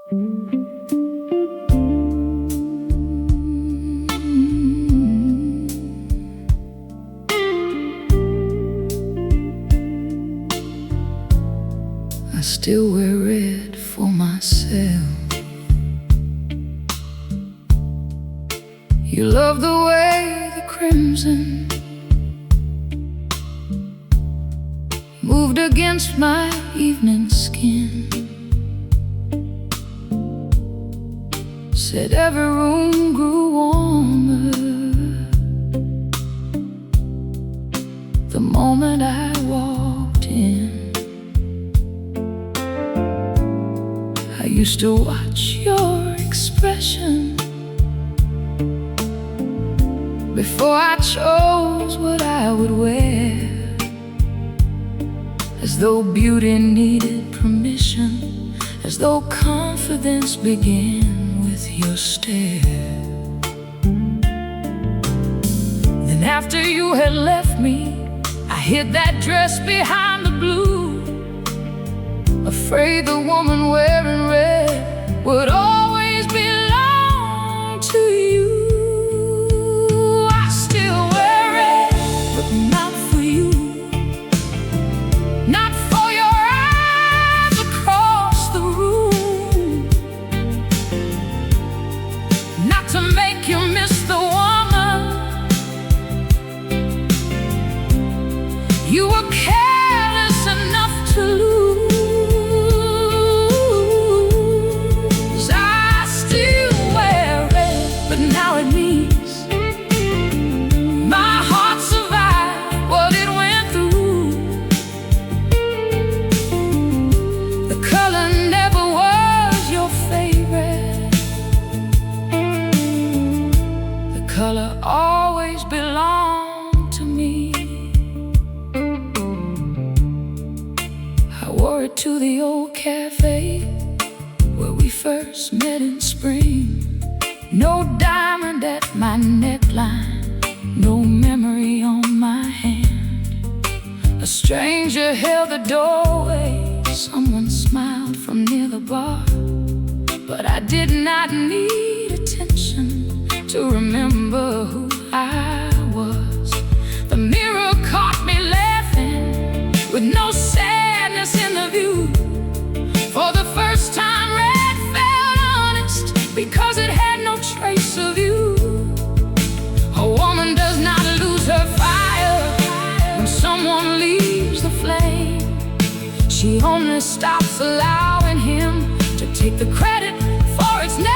I still wear red for myself. You love the way the crimson moved against my evening skin. Said every room grew warmer the moment I walked in. I used to watch your expression before I chose what I would wear, as though beauty needed permission, as though confidence began with your stare. Then after you had left me, I hid that dress behind the blue, afraid the woman wearing red would always belong to you. I still wear red, but not for you, not for your eyes across the room, not to make you miss the woman you were careless enough to lose. Color always belonged to me. I wore it to the old cafe where we first met in spring. No diamond at my neckline, no memory on my hand. A stranger held the doorway, someone smiled from near the bar, but I did not need attention to remember who I was. The mirror caught me laughing with no sadness in the view. For the first time red felt honest, because it had no trace of you. A woman does not lose her fire when someone leaves the flame. She only stops allowing him to take the credit for its name.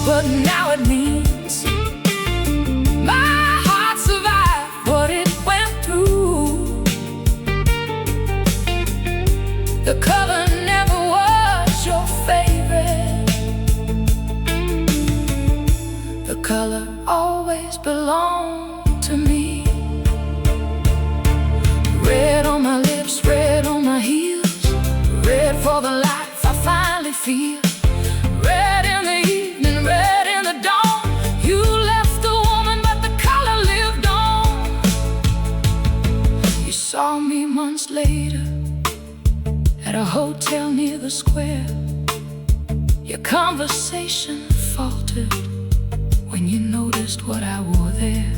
But now it means my heart survived what it went through. The color never was your favorite. The color always belonged to me. Red on my lips, red on my heels, red for the life I finally feel. Red in the evening, red in the dawn. You left the woman, but the color lived on. You saw me months later at a hotel near the square. Your conversation faltered when you noticed what I wore there.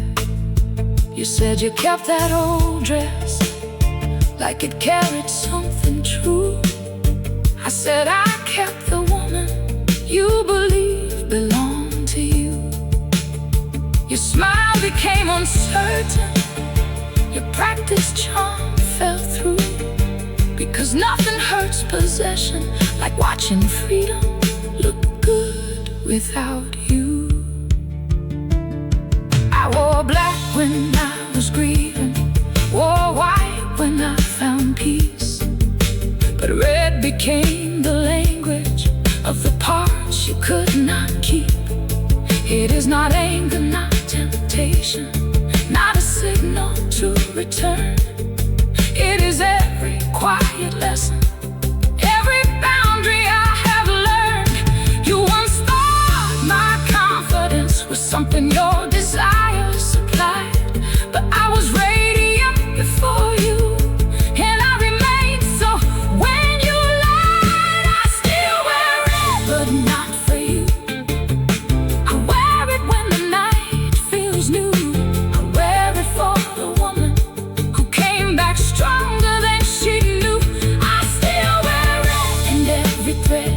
You said you kept that old dress like it carried something true. I said I kept the woman you believe belonged to you. Your smile became uncertain, your practiced charm fell through, because nothing hurts possession like watching freedom look good without you. I wore black when I was grieving, wore white when I found peace, but red became the language of the parts you could not is not anger, not temptation, not a signal to return. It is every quiet lesson, every boundary I have learned. You once thought my confidence was something your desires supplied, but I was radiant before you, and I remained. So when you lied, I still wear it, but not for you. I wear it when the night feels new. I wear it for the woman who came back stronger than she knew. I still wear it, and every thread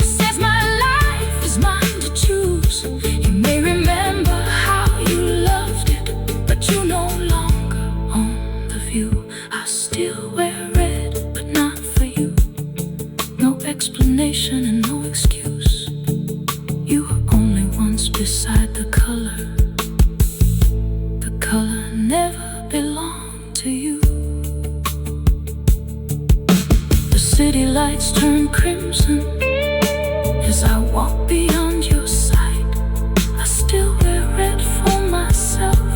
says my life is mine to choose. You may remember how you loved it, but you no longer own the view. I still wear red, but not for you. No explanation and no excuse. You were only once beside the color. The color never belonged to you. The city lights turn crimson as I walk beyond your sight. I still wear red for myself,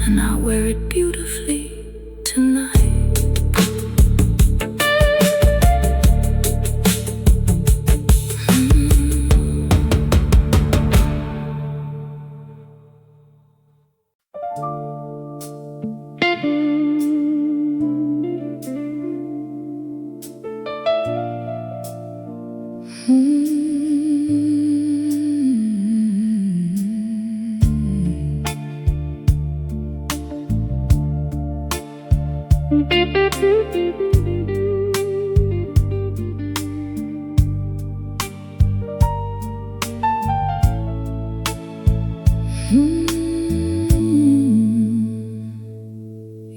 and I wear it beautifully tonight.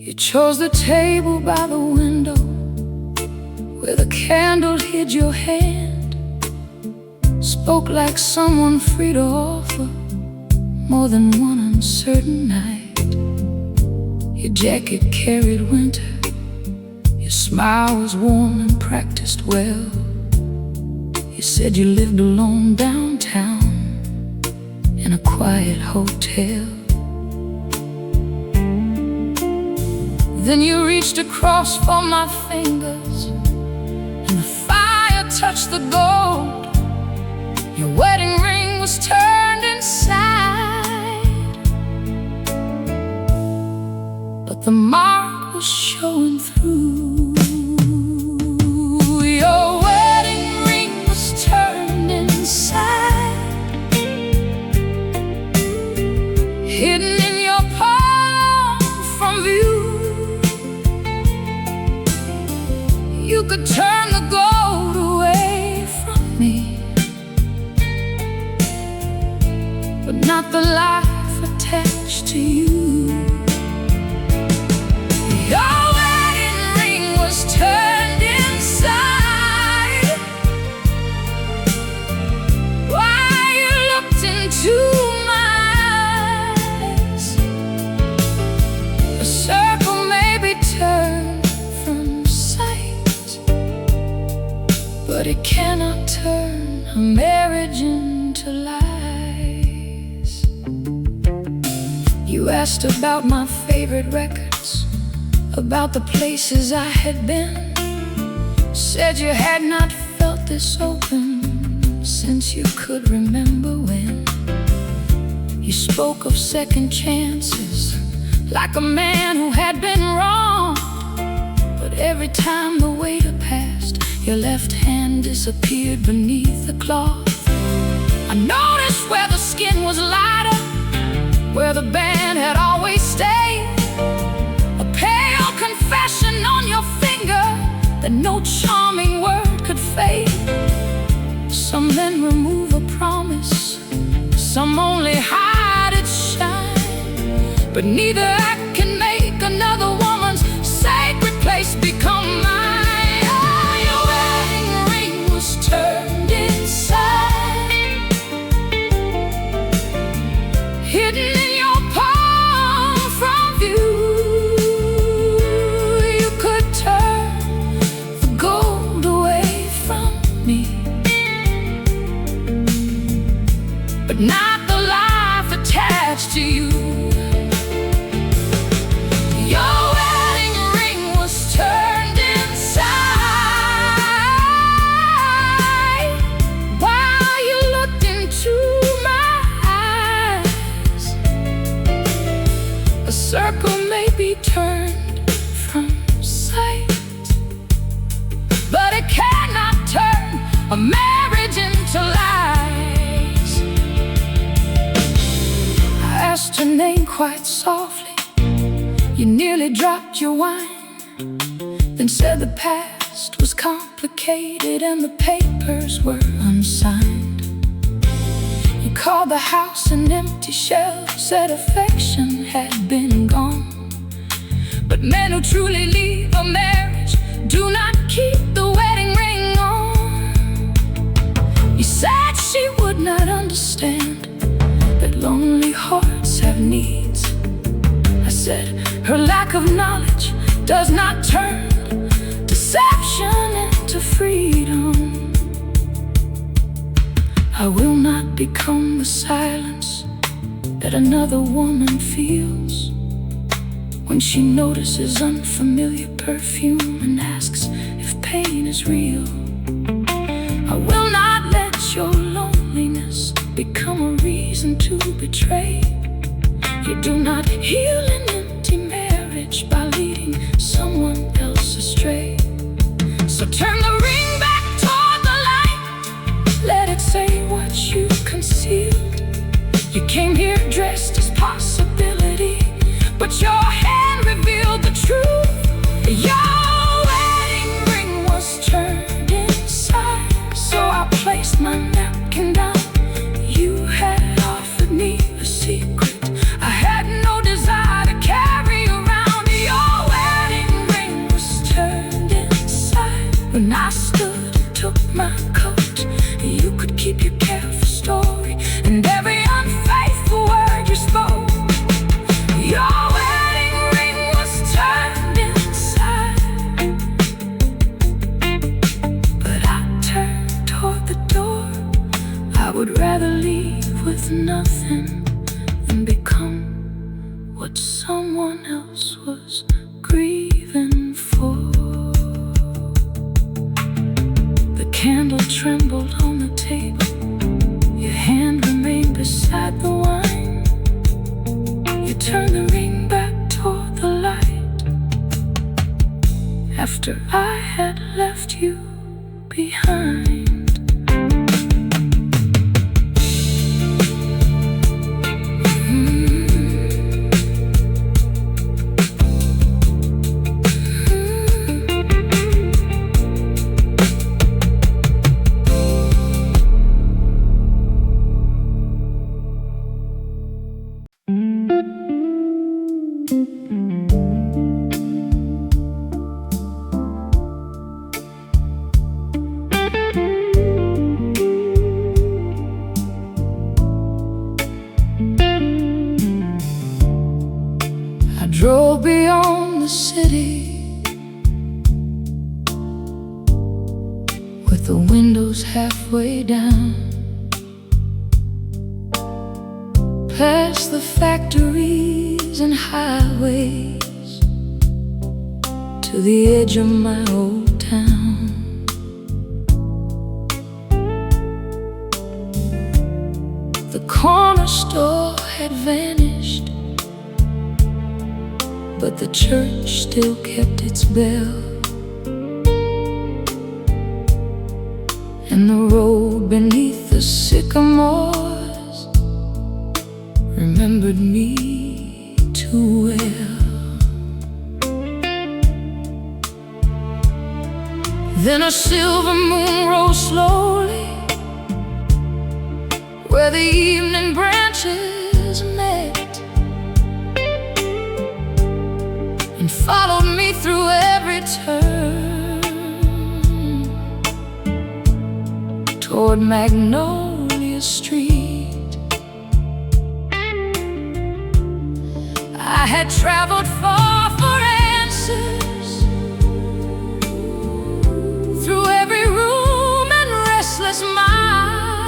You chose the table by the window where the candle hid your hand. Spoke like someone free to offer more than one uncertain night. Your jacket carried winter, your smile was warm and practiced well. You said you lived alone downtown in a quiet hotel. Then you reached across for my fingers, and the fire touched the gold. Your wedding ring was turned inside, but the mark was showing through. Your wedding ring was turned inside, hidden in your palm from view. You could turn the gold away from me, but not the life attached to you. Your wedding ring was turned inside while you looked into my eyes. A circle may be turned from sight, but it cannot turn a marriage into lies. You asked about my favorite records, about the places I had been. Said you had not felt this open since you could remember when. You spoke of second chances, like a man who had been wrong. But every time the waiter passed, your left hand disappeared beneath the cloth. I noticed where the skin was lighter, where the band had always stayed. A pale confession on your finger that no charming word could fade. Some men remove a promise, some only hide its shine, but neither act can make another woman's sacred place become mine. Oh, your wedding ring was turned inside, hidden in your palm from view. You could turn the gold away from me, not the life attached to you. Your wedding ring was turned inside while you looked into my eyes. A circle may be turned from sight, but it cannot turn a marriage into lies. I asked her name quite softly. You nearly dropped your wine, then said the past was complicated and the papers were unsigned. You called the house an empty shell, said affection had been gone. But men who truly leave a marriage do not keep the wedding ring on. You said she would not understand that lonely hearts have needs. I said her lack of knowledge does not turn deception into freedom. I will not become the silence that another woman feels when she notices unfamiliar perfume and asks if pain is real. I will not let your loneliness become a reason to betray. You do not heal an empty marriage by leading someone else astray. So turn the ring back toward the light, let it say what you concealed. You came here dressed as possibility, but your hand revealed the truth. Your wedding ring was turned inside, so I placed my napkin down. You had offered me a secret I had no desire to carry around. Your wedding ring was turned inside. When I stood and took my coat, you could keep your careful story and every unfaithful word you spoke. Your wedding ring was turned inside, but I turned toward the door. I would rather leave with nothing than become what someone else was grieving for. The candle trembled on the table. Your hand remained beside the wine. You turned the ring back toward the light after I had left you behind. Drove beyond the city with the windows halfway down, past the factories and highways to the edge of my old town. The corner store had vanished, but the church still kept its bell, and the road beneath the sycamores remembered me too well. Then a silver moon rose slowly where the evening branches met, and followed me through every turn toward Magnolia Street. I had traveled far for answers, through every room and restless mind,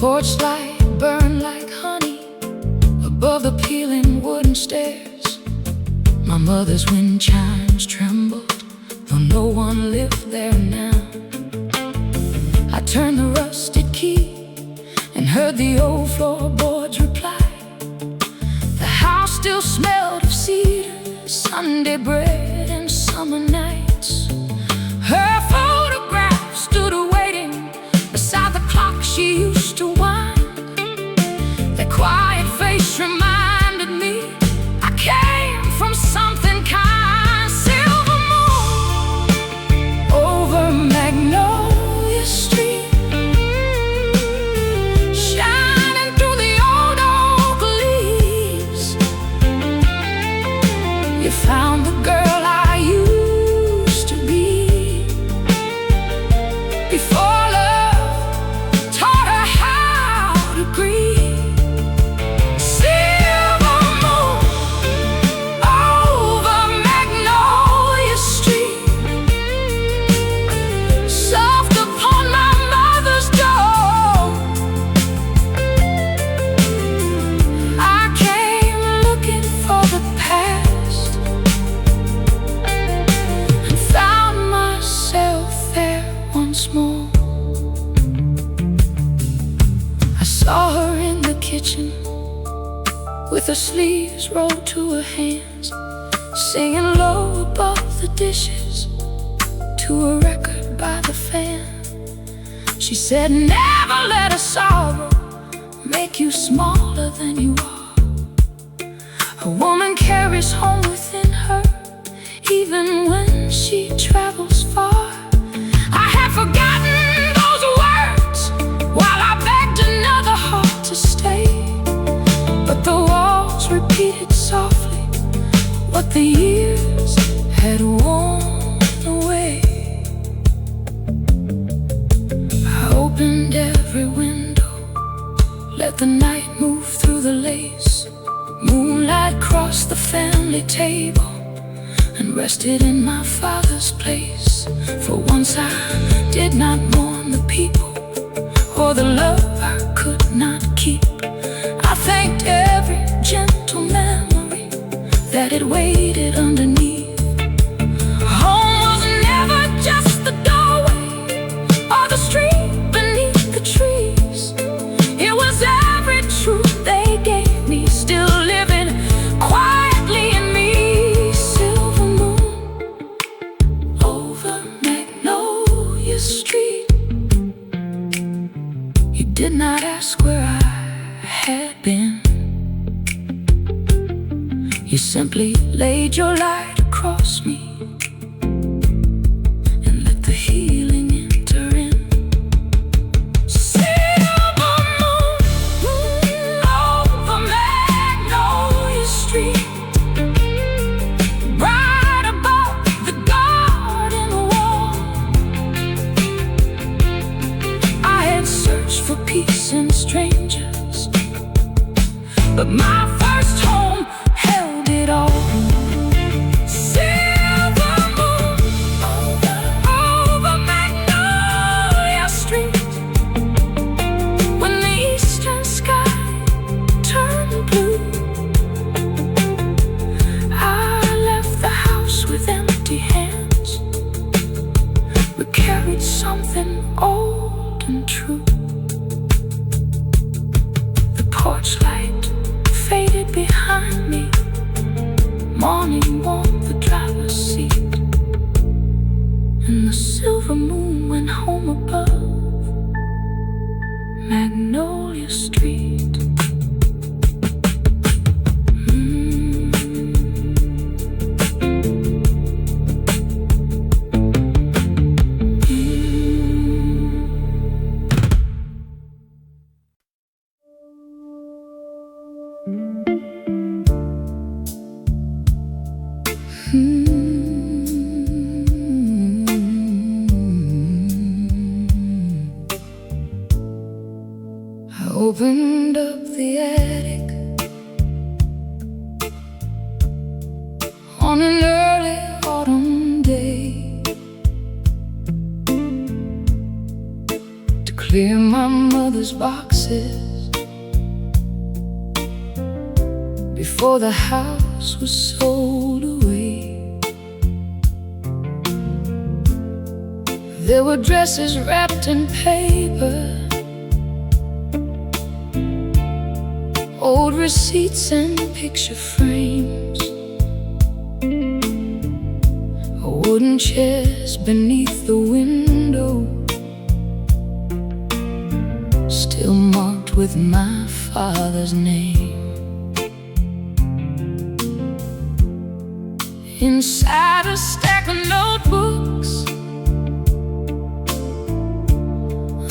porch light burned like honey above the peeling wooden stairs. My mother's wind chimes trembled, though no one lived there now. I turned the rusted key and heard the old floorboards reply. The house still smelled of cedar, Sunday bread, and summer nights. Her photograph stood waiting beside the clock she used to wind. That quiet face reminded me I came from something kind. Silver moon over Magnolia Street, shining through the old oak leaves. You found the girl I used to be, before love taught her how to grieve. Silver moon over Magnolia Street, soft upon my mother's door. I came looking for the past and found myself there once more. I saw her in the kitchen with her sleeves rolled to her hands, singing low above the dishes to a record by the fan. She said, never let a sorrow make you smaller than you are. A woman carries home within her, even when she travels far. I had forgotten those words while I begged another heart to stay, but the walls repeated softly what the years had worn away. I opened every window, let the night move through the lace. Moonlight crossed the family table and rested in my father's place. For once I did not mourn the people or the love I could not keep. I thanked every gentle memory that it waited underneath. Home was never just the doorway or the street beneath the trees. It was every truth they gave me, still living quietly in me. Silver moon over Magnolia Street. You did not ask where I had been. You simply laid your light across me and let the healing enter in. Silver moon over Magnolia Street, right above the garden wall. I had searched for peace in strangers, but my first home held it all. Silver moon over Magnolia Street, when the eastern sky turned blue. I left the house with empty hands. We carried something old and true. The porch light faded behind me, morning warmed the driver's seat, and the silver moon went home above Magnolia Street. I opened up the attic on an early autumn day to clear my mother's mother's boxes before the house was sold away. There were dresses wrapped in paper, old receipts and picture frames, a wooden chest beneath the window, still marked with my father's name. Inside a stack of notebooks,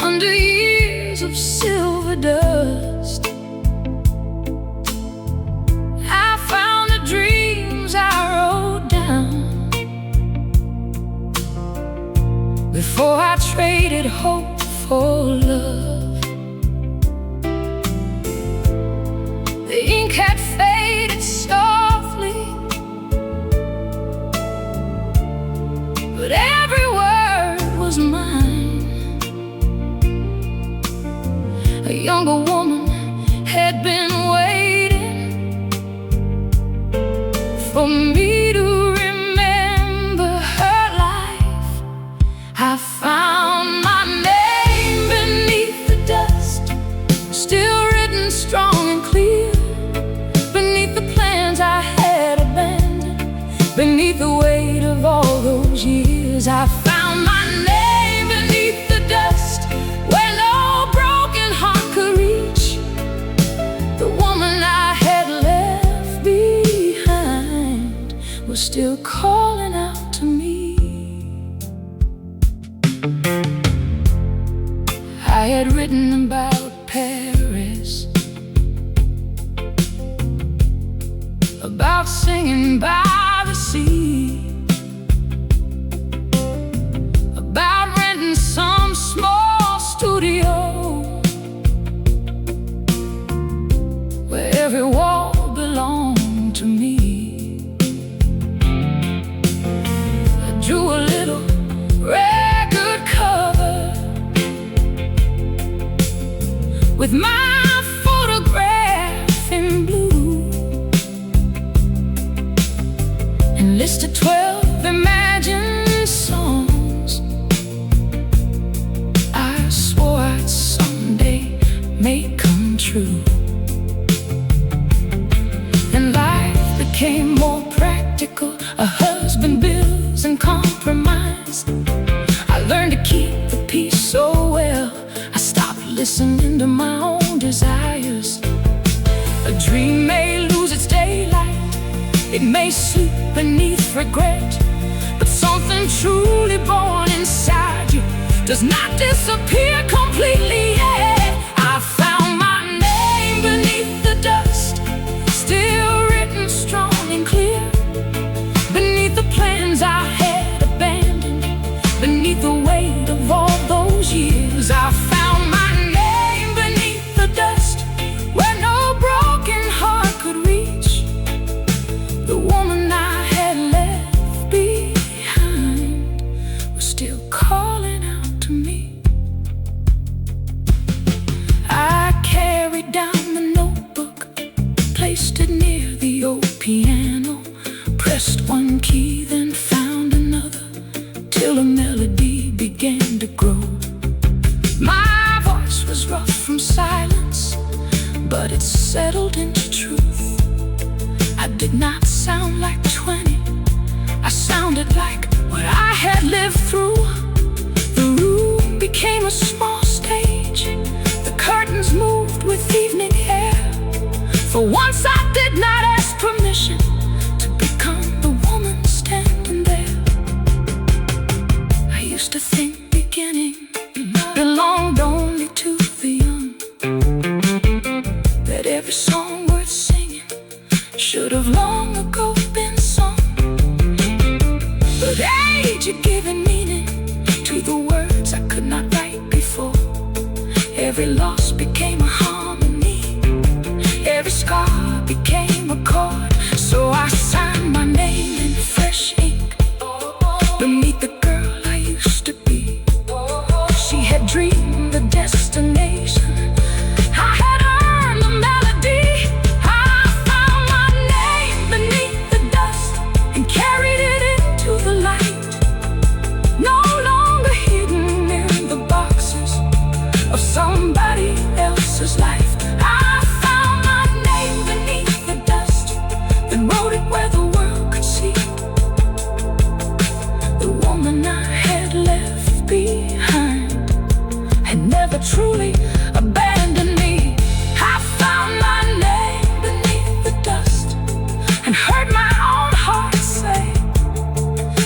under years of silver dust, I found the dreams I wrote down before I traded hope for love. The ink had faded softly, but every word was mine. A younger woman had been waiting for me to remember her life. I found my name beneath the dust, still written strong and clear, beneath the plans I had abandoned, beneath the weight of all those years. I found my name beneath the dust, where no broken heart could reach. The woman I had left behind was still calling out to me. I had written about Paris, about singing by the sea, about renting some small studio where every wall belonged to me. I drew a little record cover with my photograph in blue, and listed 12 imagined songs I swore I'd someday make come true. And life became more practical, a husband, bills, and compromise. I learned to keep the peace so well, I stopped listening to my own desires. A dream may lose its daylight, it may sleep beneath regret, but something truly born inside you does not disappear completely yet. I found my name beneath the dust, still written strong and clear, beneath the plans I had abandoned, beneath the weight of all those years. I found my name beneath the dust, where no broken heart could reach. The woman I had left behind was still calling out to me. I carried down the notebook, placed it near the old piano, pressed one key, then found another, till a melody began to grow. My voice was rough from silence, but it settled into truth. I did not sound like 20, I sounded like what I had lived through. The room became a small stage, the curtains moved with evening air. For once I did not ask permission to become the woman standing there. I used to think beginning belonged only to the young, that every song worth singing should have long ago been sung. But age had given meaning to the words I could not write before. Every loss became a harmony, every scar became a chord. So I signed my name in fresh ink beneath the girl I used to be. She had dreamed the destination right where the world could see the woman I had left behind had never truly abandoned me. I found my name beneath the dust and heard my own heart say,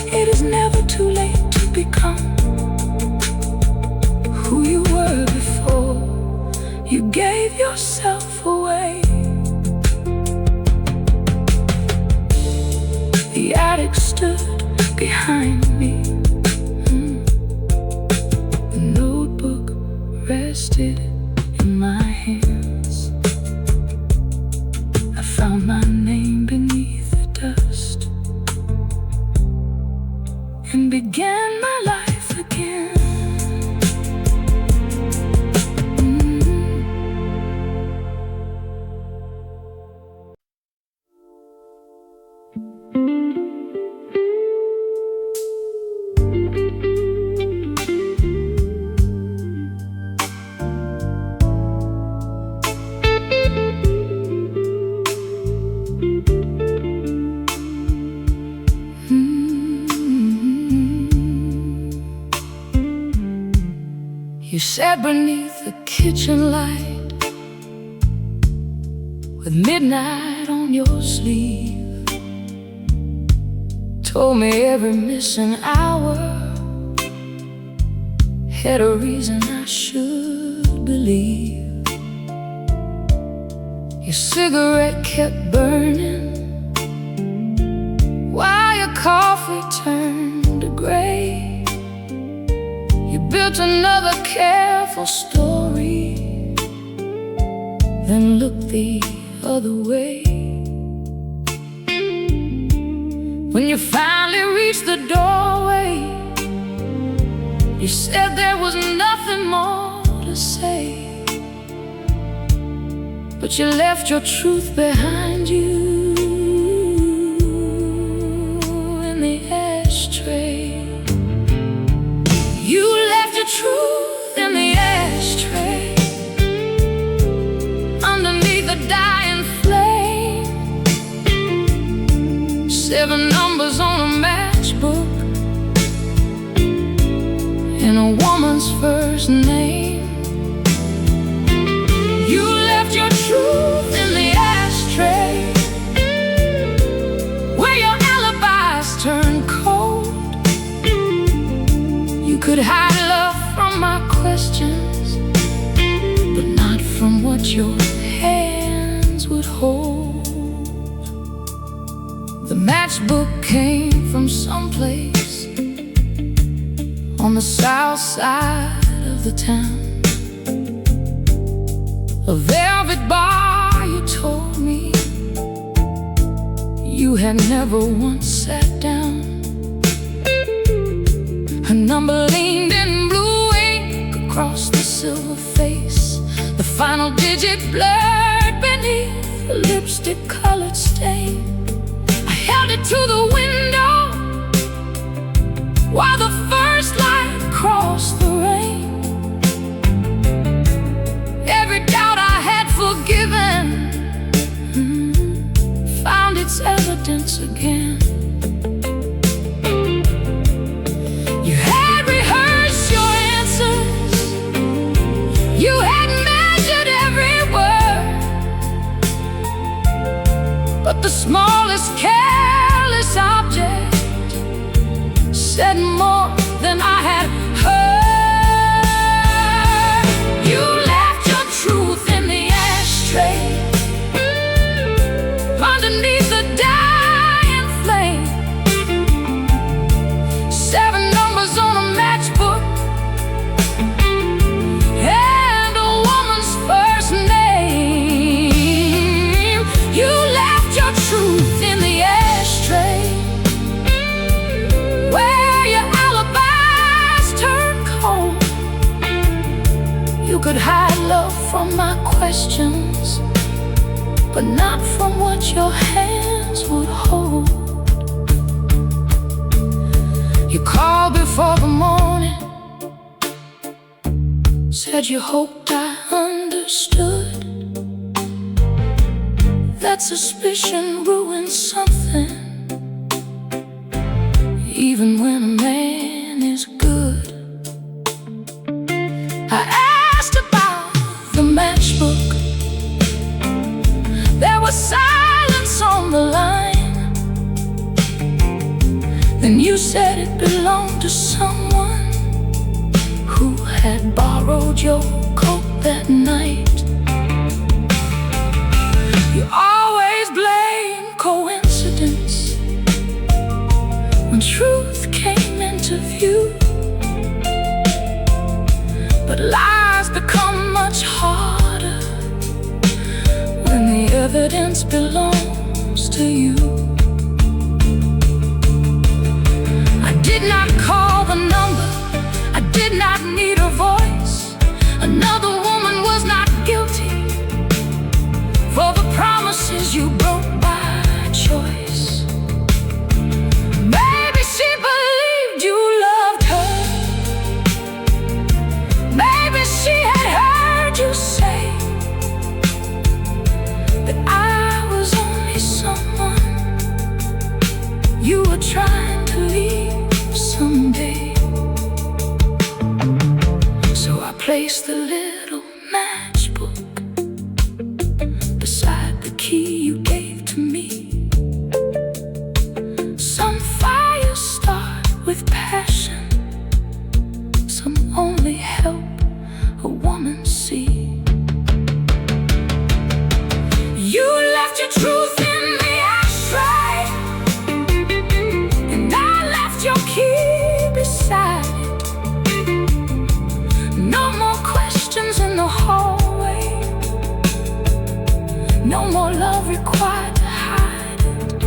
it is never too late to become who you were before you gave yourself away. The attic stood behind me. The notebook rested in my hands. I found my name beneath the dust and began my life again. You sat beneath the kitchen light with midnight on your sleeve, told me every missing hour had a reason I should believe. Your cigarette kept burning while your coffee turned to gray. You built another careful story, then looked the other way. When you finally reached the doorway, you said there was nothing more to say, but you left your truth behind you in the ashtray. You left your truth in the ashtray underneath the dying flame. 7 numbers on a matchbook and a woman's first name. You left your truth in the ashtray where your alibis turned cold. You could hide love from my questions, but not from what your hands would hold. The matchbook came from someplace on the south side of the town. A velvet bar, you told me. You had never once sat down. Her number leaned in blue ink across the silver face, the final digit blurred beneath the lipstick-colored stain. I held it to the window while the first light crossed the rain. Every doubt I had forgiven found its evidence again. You had rehearsed your answers, you had measured every word, but the smallest careless object said more than I had heard. You left your truth in the ashtray underneath the dying flame. 7 numbers on a matchbook and a woman's first name. You left your truth in the ashtray where your alibis turned cold. You could hide love from my questions, but not from what your hands would hold. You called before the morning, said you hoped I understood that suspicion ruins something, even when a man is good. I asked about the matchbook. There was silence on the line. Then you said it belonged to someone who had borrowed your coat that night. You always blame coincidence when truth came into view, but lies become much harder when the evidence belongs to you. I did not call the number, I did not need her voice. Another woman was not guilty for the promises you broke by choice. Maybe she believed you loved her. Maybe she had heard you say that I was only someone you were trying to leave someday. So I placed the little matchbook beside the key you gave to me. Some fires start with passion, some only help a woman see. You left your truth in the ashtray, and I left your key beside it. No more questions in the hallway, no more love required to hide it.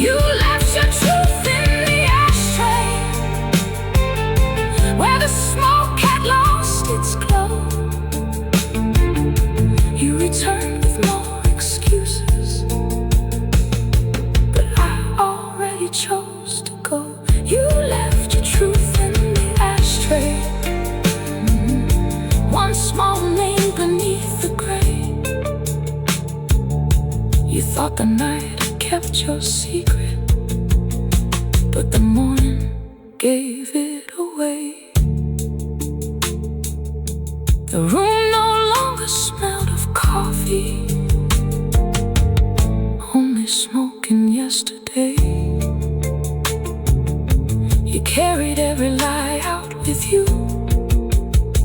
You left your truth in the ashtray, where the smoke had lost its glow. You returned with more excuses, but I already chose to go. You left your truth in the ashtray, one small name beneath the gray. You thought the night had kept your secret, but the morning gave it away. The room no longer smelled of coffee, only smoke in yesterday. You carried every lie out with you,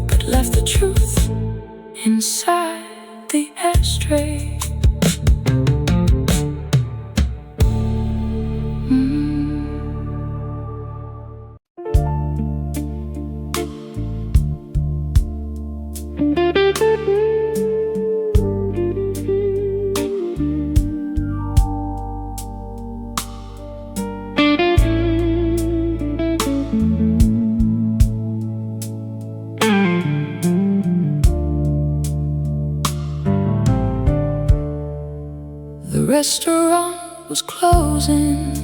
but left the truth inside the ashtray. The restaurant was closing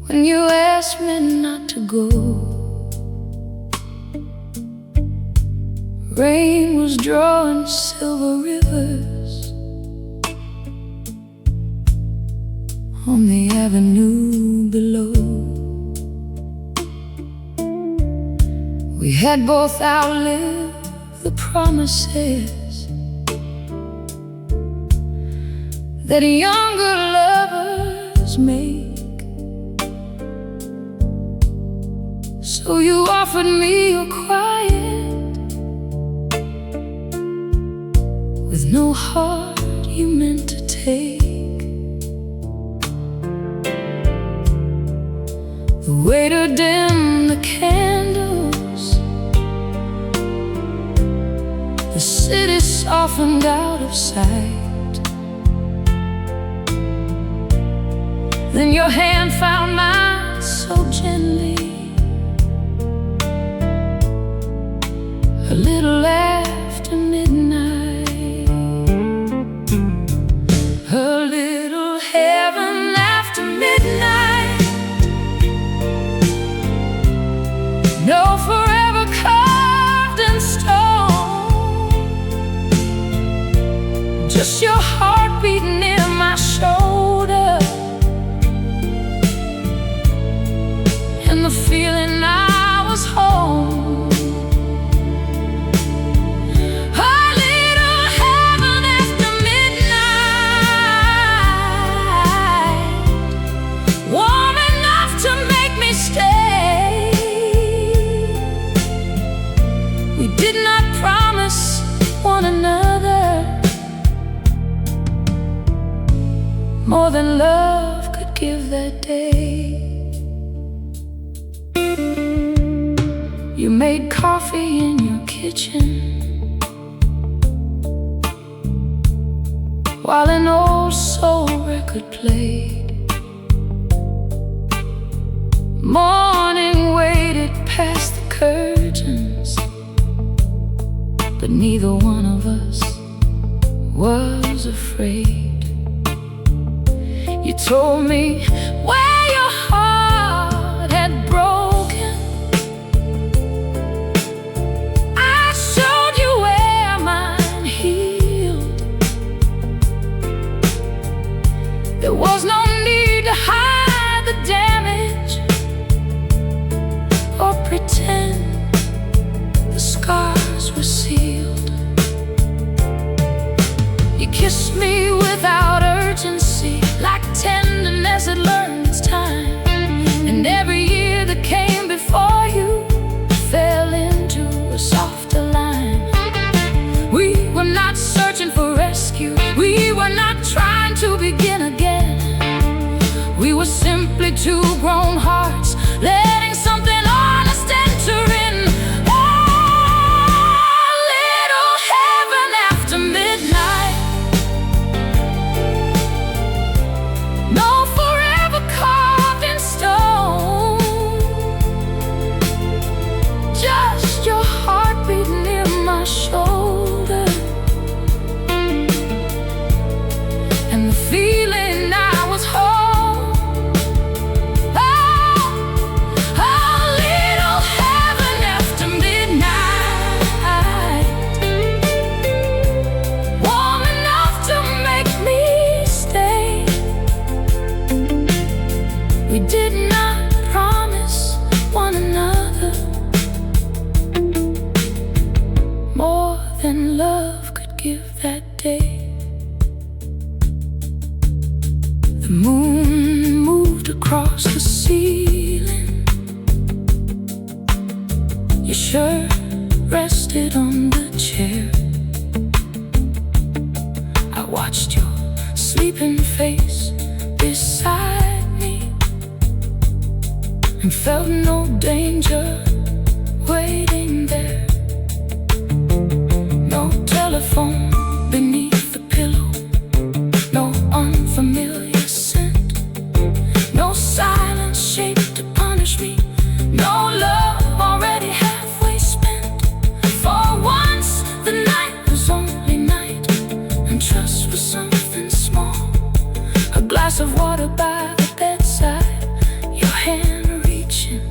when you asked me not to go. Rain was drawing silver rivers on the avenue below. We had both outlived the promises that younger lovers make. So you offered me your quiet, with no heart you meant to take. The waiter dimmed the candles, the city softened out of sight. Then your hand found mine so gently, a little after midnight. A little heaven after midnight. No forever carved in stone. just your heartbeat near my shoulder, and the feeling I was home. A little heaven after midnight, warm enough to make me stay. We did not promise one another more than love could give that day. You made coffee in your kitchen while an old soul record played. Morning waited past the curtains, but neither one of us was afraid. You told me where your heart had broken, I showed you where mine healed. There was no need to hide the damage or pretend the scars were sealed. You kissed me without urgency, like tenderness had learned its time. And every year that came before you fell into a softer line. We were not searching for rescue, we were not trying to begin again. We were simply two grown hearts letting something honest enter in. A little heaven after midnight. No forever carved in stone, just your heartbeat near my shoulder, and the feeling I was home. Oh, a little heaven after midnight, warm enough to make me stay. We did not promise one another more than love could give that day. The moon moved across the ceiling, your shirt rested on the chair. I watched your sleeping face beside me and felt no danger waiting there. No telephone beneath the pillow, no unfamiliar scent, no silence shaped to punish me, no love already halfway spent. For once the night was only night, and trust was something small. A glass of water by the bedside, your hand reaching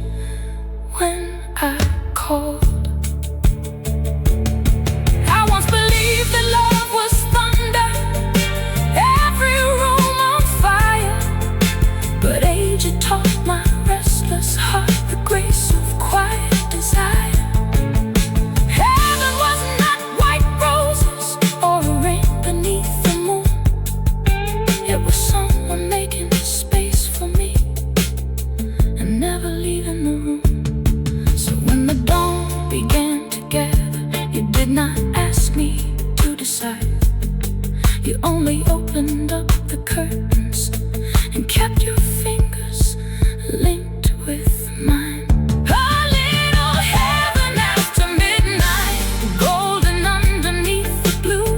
when I called. I once believed that love was thunder, every room on fire, but age had taught my restless heart the grace of quiet desire. Heaven was not white roses or a rain beneath the moon. It was someone making space for me and never leaving the room. So when the dawn began to gather, you did not ask me to decide. You only opened up the curtains and kept your fingers linked with mine. A little heaven after midnight, golden underneath the blue.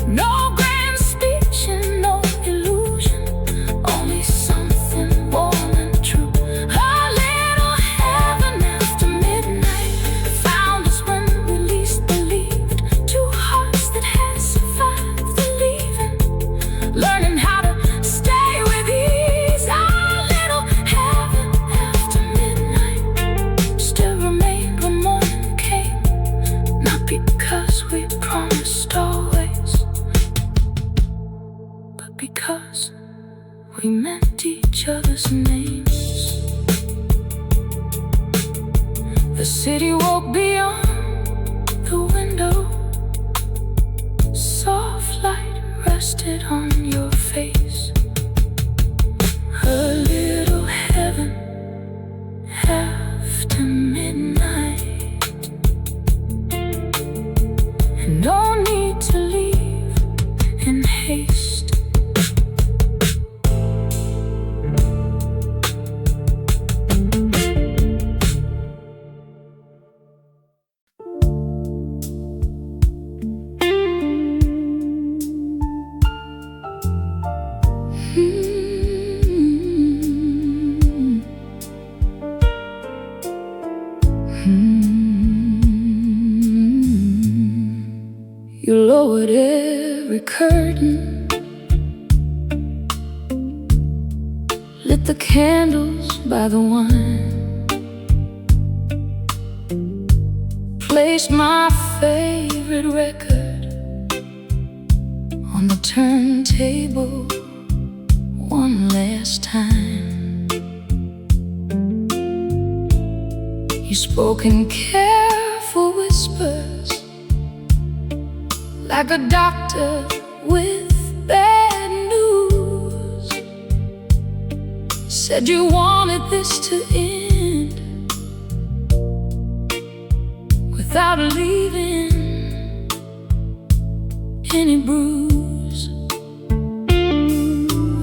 No grand speech and no illusion, only something warm and true. A little heaven after midnight found us when we least believed. Two hearts that had survived the leaving, learning how to stay with ease. because we meant each other's names. The city woke beyond the window. Soft light rested on your face. A little heaven after midnight. And no need to leave in haste. You lowered every curtain, lit the candles by the wine, placed my favorite record on the turntable one last time. You spoke in careful whispers, like a doctor with bad news. Said you wanted this to end without leaving any bruise.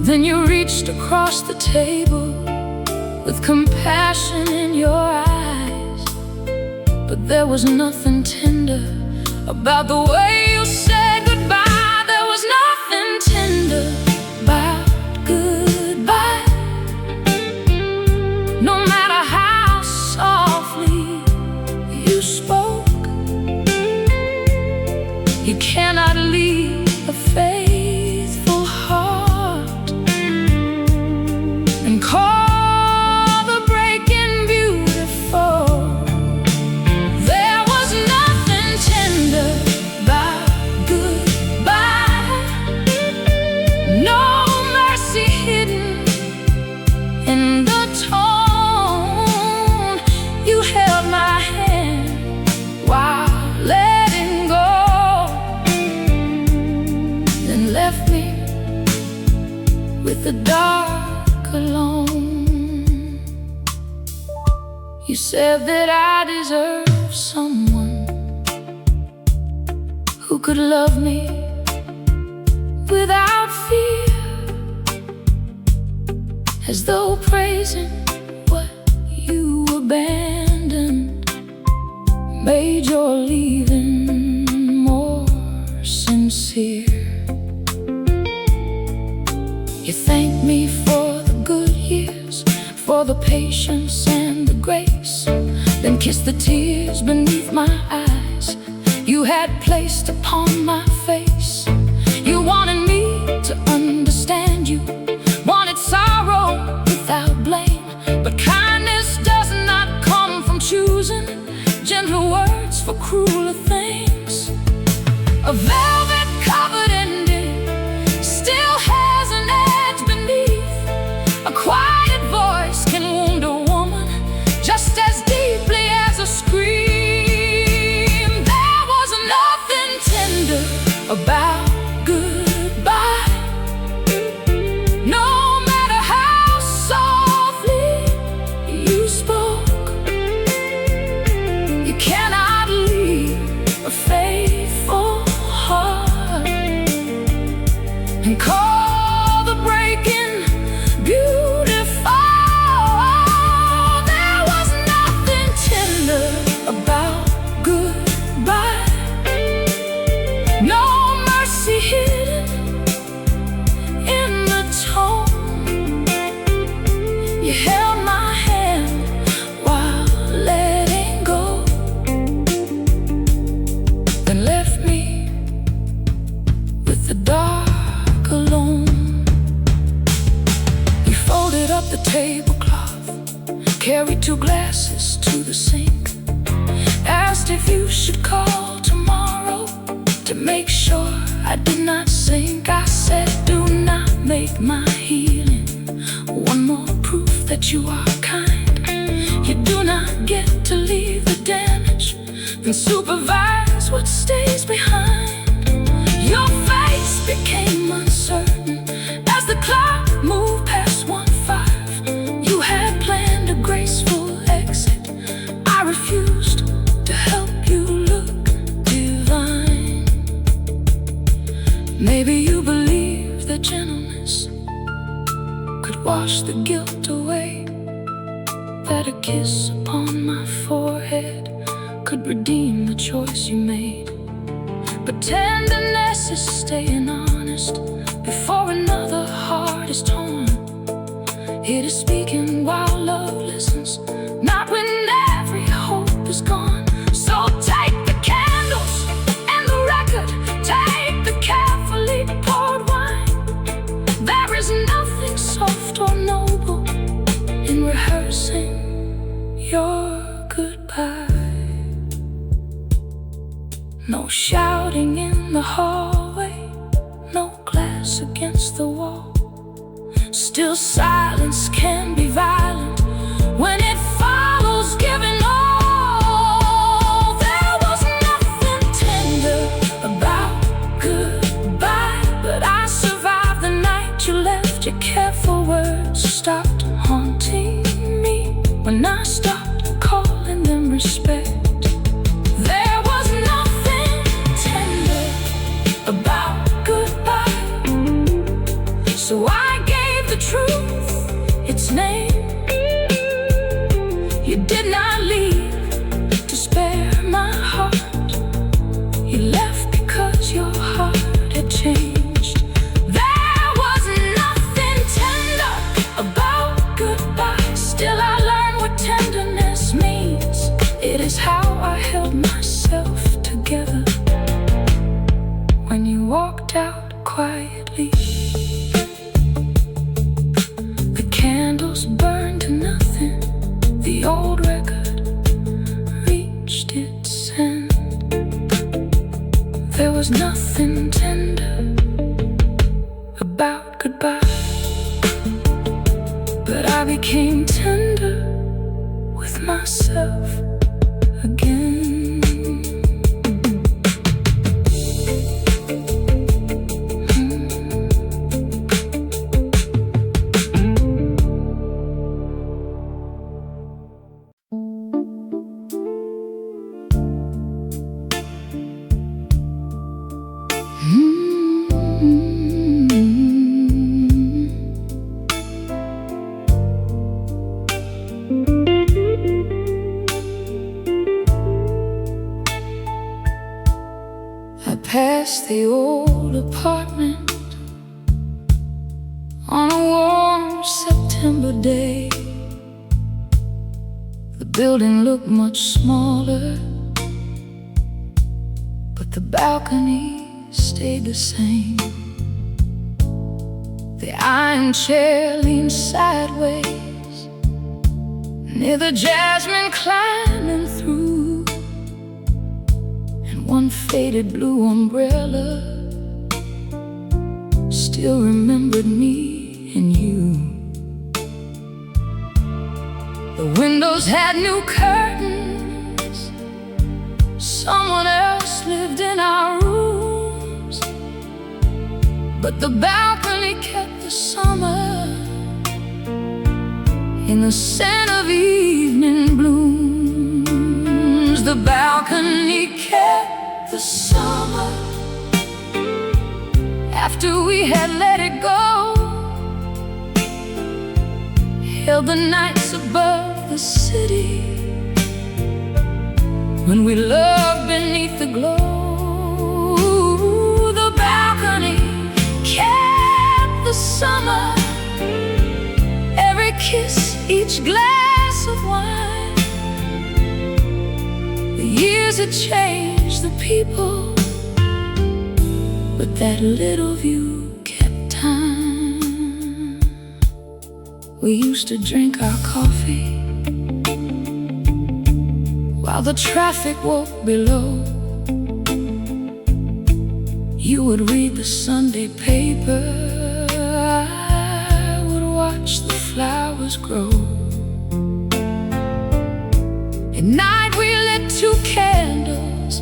Then you reached across the table with compassion in your eyes, but there was nothing tender about the way you said goodbye. There was nothing tender about goodbye. No matter how softly you spoke, you cannot leave a faithful heart and call the breaking beautiful. There was nothing tender about goodbye. No mercy hidden in the tone. You held my hand while letting go, then left me with the dark alone. You said that I deserve someone who could love me without fear, as though praising what you abandoned made your leaving more sincere. You thanked me for the good years, for the patience and the grace, then kissed the tears beneath my eyes you had placed upon my face. You wanted me to understand you, wanted sorrow without blame, but kindness does not come from choosing gentle words for crueler things. A velvet covered ending still has an edge beneath. A quiet voice can wound a woman just as deeply as a scream. There was nothing tender about goodbye. No matter how softly you spoke, you cannot leave a faithful heart and call the breaking beautiful. There was nothing tender about goodbye. No mercy hidden in the tone. You held my hand while letting go, then left me with the dark alone. You folded up the tablecloth, carried 2 glasses to the sink, asked if you should call tomorrow to make sure I did not sink. I said, do not await my healing. One more proof that you are kind. You do not get to leave the damage, then supervise what stays behind. Your face became uncertain as the clock moved past 1:05. You had planned a graceful exit. I refused to help you look divine. Maybe you believe that gentleness could wash the guilt away, that a kiss upon my forehead could redeem the choice you made. But tenderness is staying honest before another heart is torn. It is speaking while love listens, not when every hope is gone. So take the candles and the record, take the carefully poured wine. There is nothing soft or noble in rehearsing your goodbye. No shouting in the hallway, no glass against the wall. Still silence can be violent when it follows giving all. There was nothing tender about goodbye, but I survived the night you left. Your careful words stopped haunting me when I stopped calling them respect. There was nothing tender about goodbye, so I gave the truth its name. You did not leave to spare my heart. You left because your heart had changed. There was nothing tender about goodbye. Still I learned what tenderness means. It is how I held myself together when you walked out quietly. The candles burned to nothing. The old record reached its end. There was nothing tender about goodbye, but I became tender with myself again. I passed the old apartment on a warm September day. The building looked much smaller, but the balcony stayed the same. The iron chair leaned sideways near the jasmine climbing through, and one faded blue umbrella still remembered me and you. The windows had new curtains. Someone else lived in our rooms, but the balcony kept the summer in the scent of evening blooms. The balcony kept the summer after we had let it go, held the nights above the city when we loved beneath the glow. The balcony kept the summer, every kiss, each glass of wine. The years had changed the people, but that little view kept time. We used to drink our coffee while the traffic woke below. You would read the Sunday paper, watch the flowers grow. At night we lit 2 candles,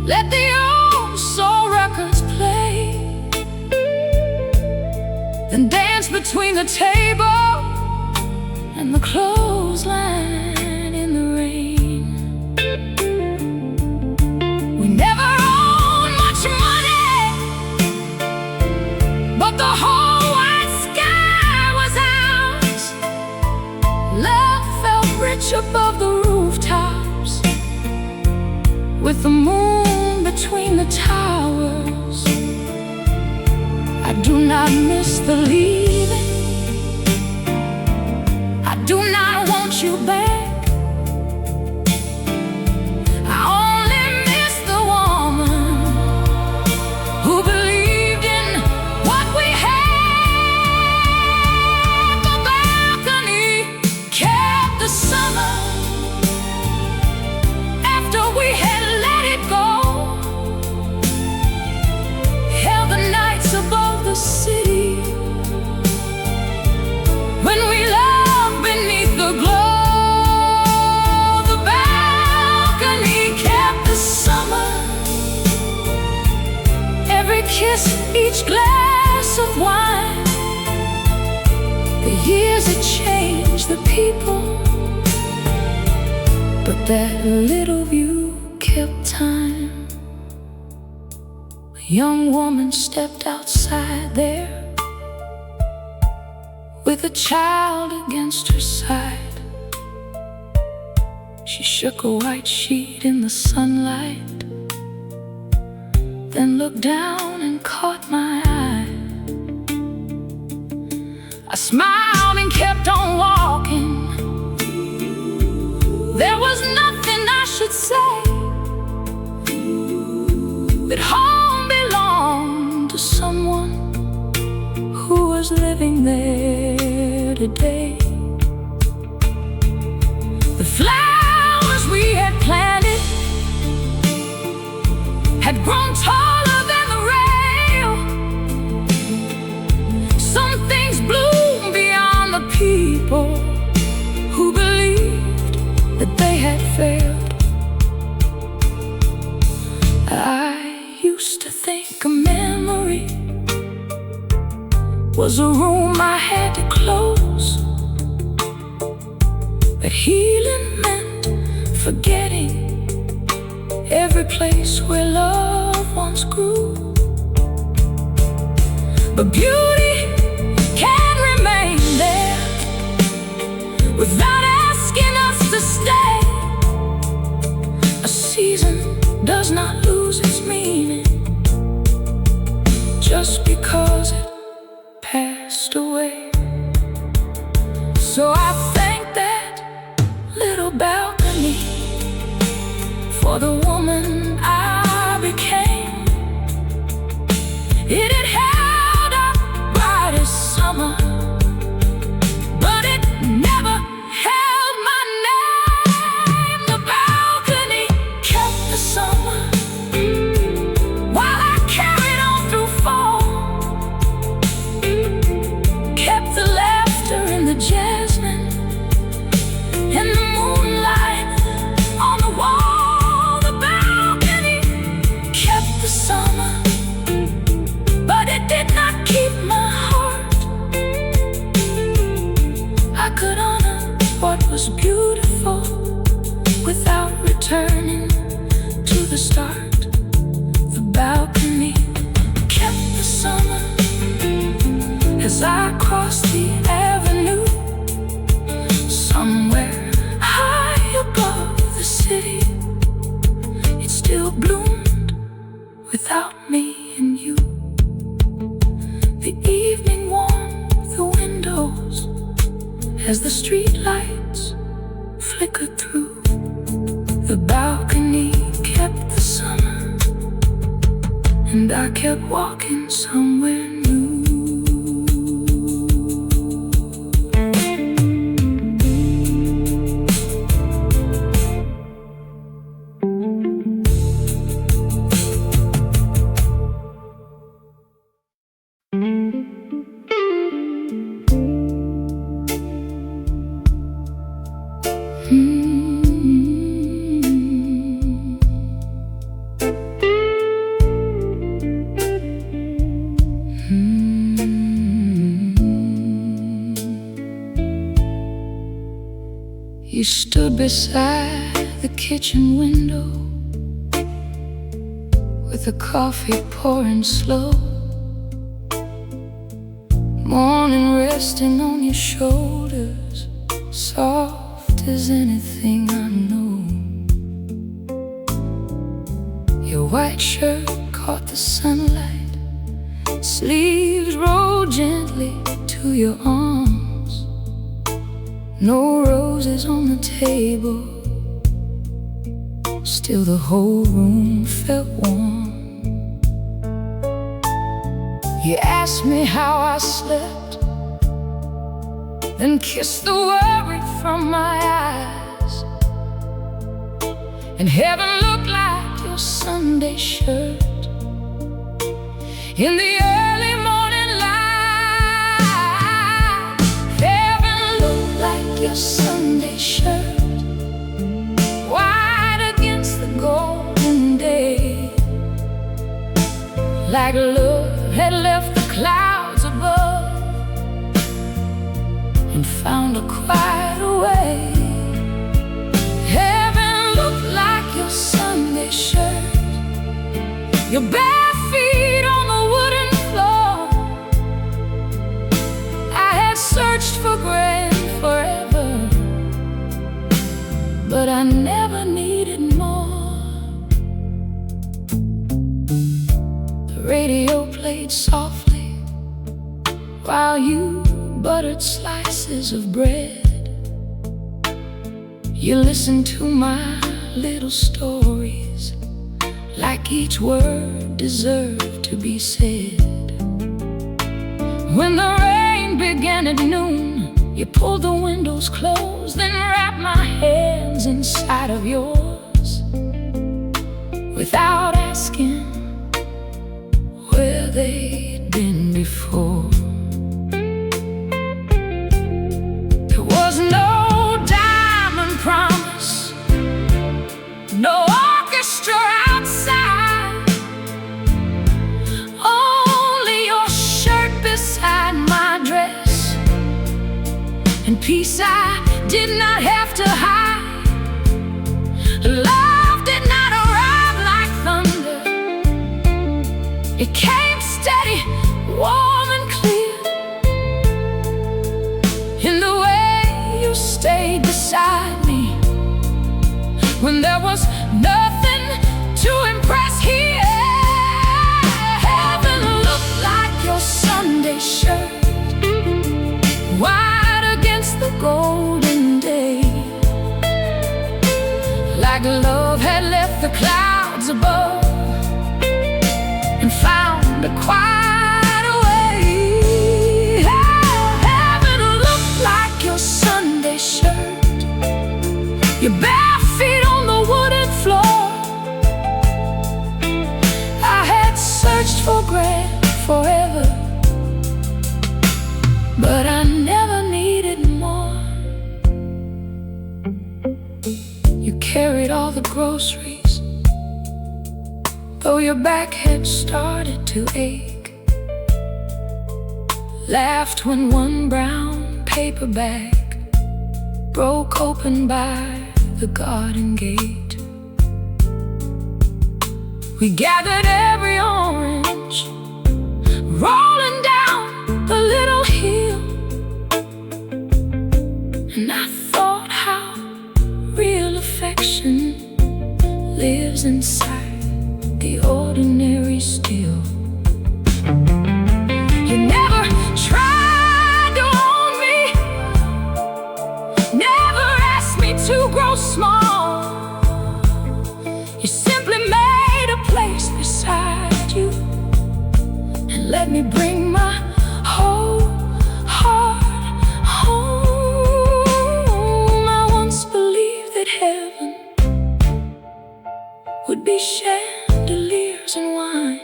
let the old soul records play, then dance between the table and the clothesline in the rain. We never owned much money, but the whole wide sky was ours. Love felt rich above the rooftops, with the moon between the towers. I do not miss the leaving, I do not want you back. I only miss the woman who believed in what we had. The balcony kept the summer after we had let it go, held the nights above the city when we loved beneath the glow. The balcony kept the summer, every kiss, each glass of wine. The years had changed the people, but that little view kept time. A young woman stepped outside there, with a child against her side. She shook a white sheet in the sunlight, then looked down and caught my eye. I smiled and kept on walking. There was nothing I should say, that home belonged to someone who was living there today. The flowers we had planted had grown taller than the rail. Some things bloom beyond the people who believed that they had failed. I used to think a memory was a room I had to close, but healing meant forgetting every place where love once grew. But beauty can remain there without asking us to stay. A season does not lose its meaning just because it passed away. So I thank that little balcony for the woman I became. It had held up brightest summer, but it never held my name. The balcony kept the summer while I carried on through fall, kept the laughter and the jasmine and the moonlight on the wall. The balcony kept the summer, but it did not keep my heart. I could honor what was beautiful without returning to the start. The balcony kept the summer as I crossed the avenue, somewhere high above the city. It still bloomed without me and you. The evening warmed the windows as the street lights flickered through. The balcony kept the summer, and I kept walking somewhere new. You stood beside the kitchen window with the coffee pouring slow, morning resting on your shoulders, soft as anything I know. Your white shirt caught the sunlight, sleeves rolled gently to your arms. No roses on the table, still the whole room felt warm. You asked me how I slept, then kissed the worry from my eyes. And heaven looked like your Sunday shirt in the early morning light. Heaven looked like your Sunday shirt, white against the golden day, like love had left the clouds above and found a quieter way. Heaven looked like your Sunday shirt, your bare feet on the wooden floor. I had searched for gray forever, but I never needed more. The radio played softly while you buttered slices of bread. You listened to my little stories, like each word deserved to be said. When the rain began at noon, you pulled the windows closed, then wrapped my hands inside of yours without asking where they'd been before. There was no diamond promise, no orchestra outside, only your shirt beside my dress, and peace I did not have to hide. Love did not arrive like thunder, it came steady, warm and clear, in the way you stayed beside me when there was nothing to impress here. Heaven looked like your Sunday shirt, white against the golden day, like love had left the clouds above and found a quieter way. Heaven looked like your Sunday shirt, your bare feet on the wooden floor. I had searched for gray forever, but I never needed more. You carried all the groceries, though your back had started to ache. Laughed when one brown paper bag broke open by the garden gate. We gathered every orange, rolling down the little hill, and I thought how real affection lives inside the ordinary still. You never tried to own me, never asked me to grow small. You simply made a place beside you and let me bring my whole heart home. I once believed that heaven would be chandeliers and wine,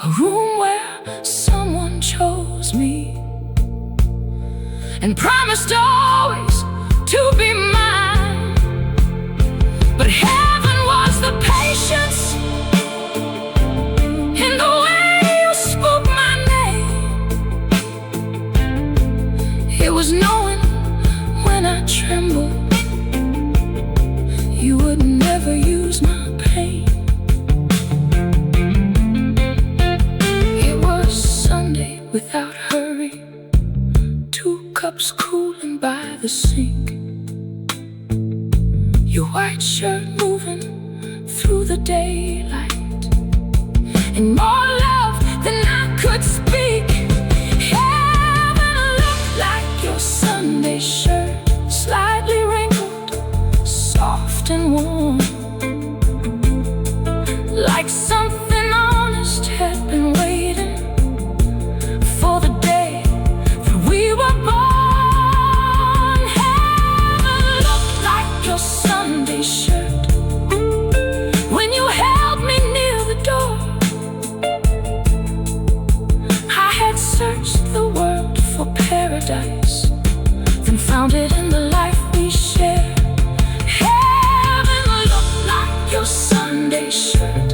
a room where someone chose me and promised always to be mine. But heaven was the patience in the way you without hurry, 2 cups cooling by the sink, your white shirt moving through the daylight, and more love than I could speak. Heaven looked like your Sunday shirt, slightly wrinkled, soft and warm, like something honest had been waiting for the day that we were born. Heaven looked like your Sunday shirt when you held me near the door. I had searched the world for paradise, then found it in the life we share. Heaven looked like your Sunday shirt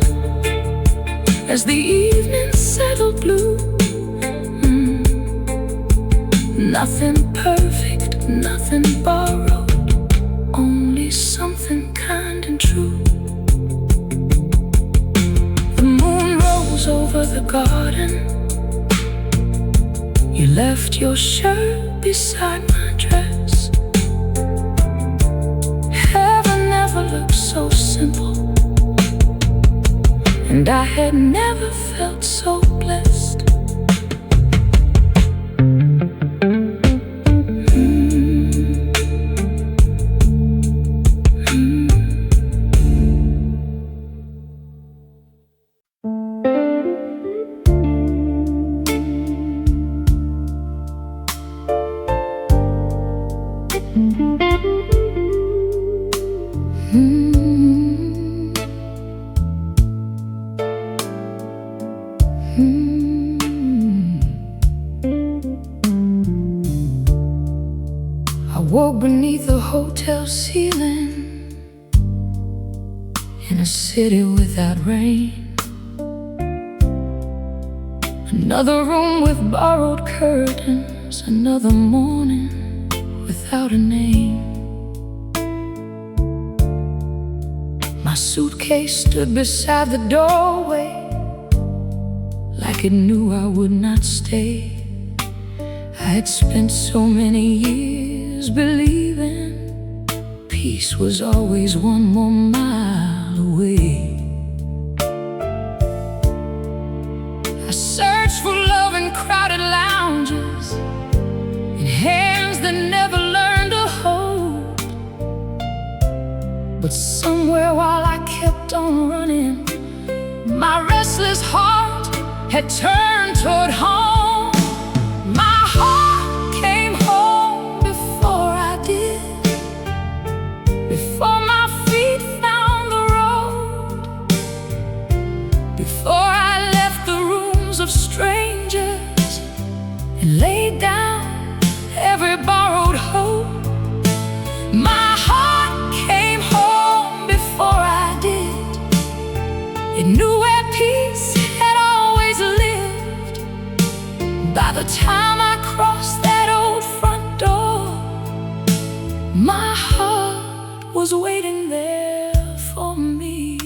as the evening settled blue. Nothing perfect, nothing borrowed, only something kind and true. The moon rose over the garden, you left your shirt beside my dress. Heaven never looked so simple, and I had never felt so blessed. I woke beneath a hotel ceiling in a city without rain. Another room with borrowed curtains, another morning without a name. My suitcase stood beside the doorway, like it knew I would not stay. I had spent so many years believing peace was always one more mile away. I searched for love in crowded lounges, in hands that never learned to hold. But somewhere while I kept on running, my restless heart had turned toward home. My heart came home before I did, before my feet found the road, before I left the rooms of strangers and laid down every borrowed hope. My heart came home before I did. It knew where peace had always lived. By the time I crossed that old front door, my heart was waiting there for me.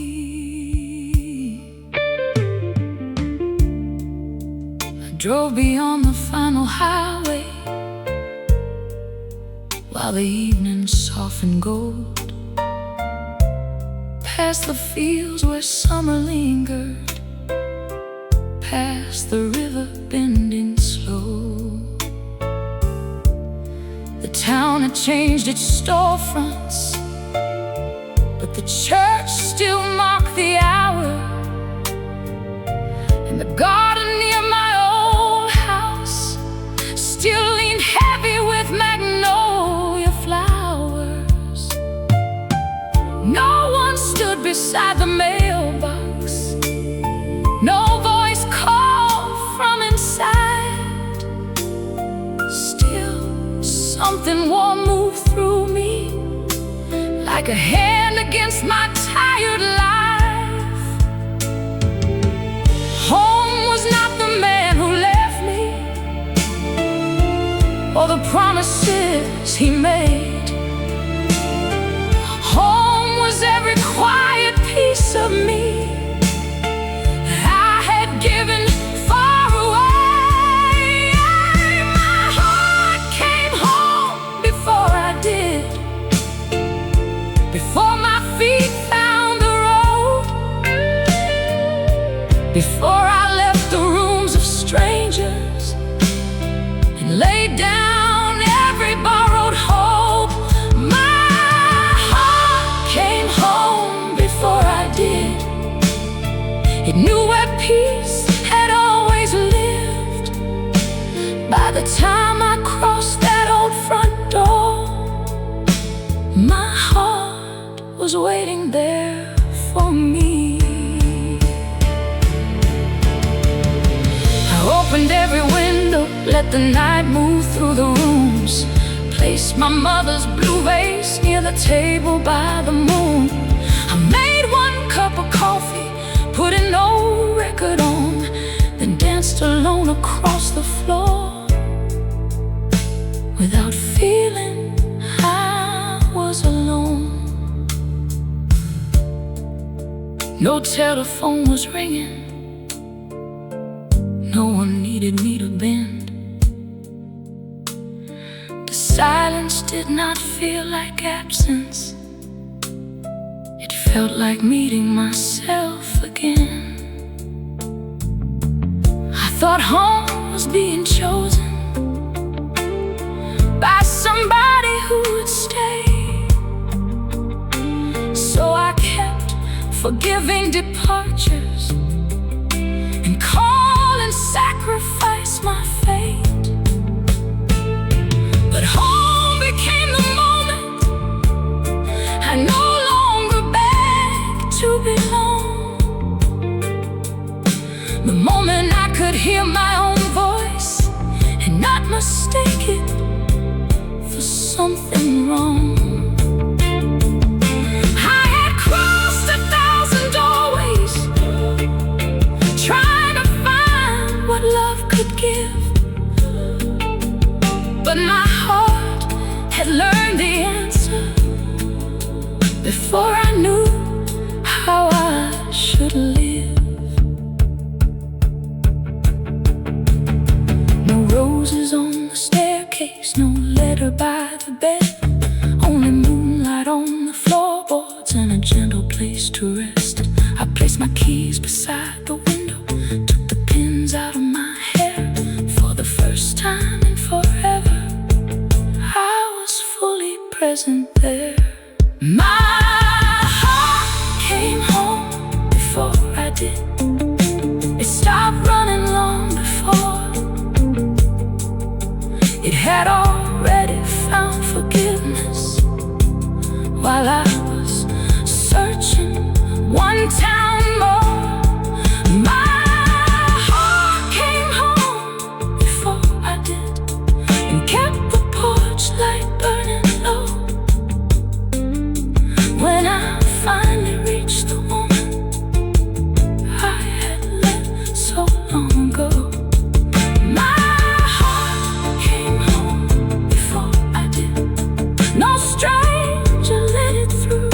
I drove beyond the final highway while the evening softened gold, past the fields where summer lingered, past the river bending slow. The town had changed its storefronts, but the church still marked the hour, and the garden near my old house still leaned heavy with magnolia flowers. No one stood beside the mailbox, no voice called from inside. Still, something warm moved through me, like a hand against my tired life. Home was not the man who left me, or the promises he made. Home was every quiet piece of me I had given far away. time I crossed that old front door, my heart was waiting there for me. I opened every window, let the night move through the rooms, placed my mother's blue vase near the table by the moon. I made one cup of coffee, put an old record on, then danced alone across the floor. Without feeling I was alone. No telephone was ringing, no one needed me to bend. The silence did not feel like absence, it felt like meeting myself again. I thought home was being chosen by somebody who would stay, so I kept forgiving departures and call and sacrifice my fate. But home became the moment I no longer begged to belong, the moment I could hear my own voice and not mistake it for something wrong. I had crossed 1,000 doorways, trying to find what love could give, but my heart had learned the answer before I knew how I should live. No roses on the staircase, no letter by the bed, only moonlight on the floorboards and a gentle place to rest. I placed my keys beside the window, took the pins out of my hair. For the first time in forever, I was fully present there. My heart came home before I did. It stopped running long before. It had already found forgiveness while I was searching one town more. My heart came home before I did and kept the porch light burning low. When I finally reached the woman I had let so long ago, my heart came home before I did. No stranger let it through.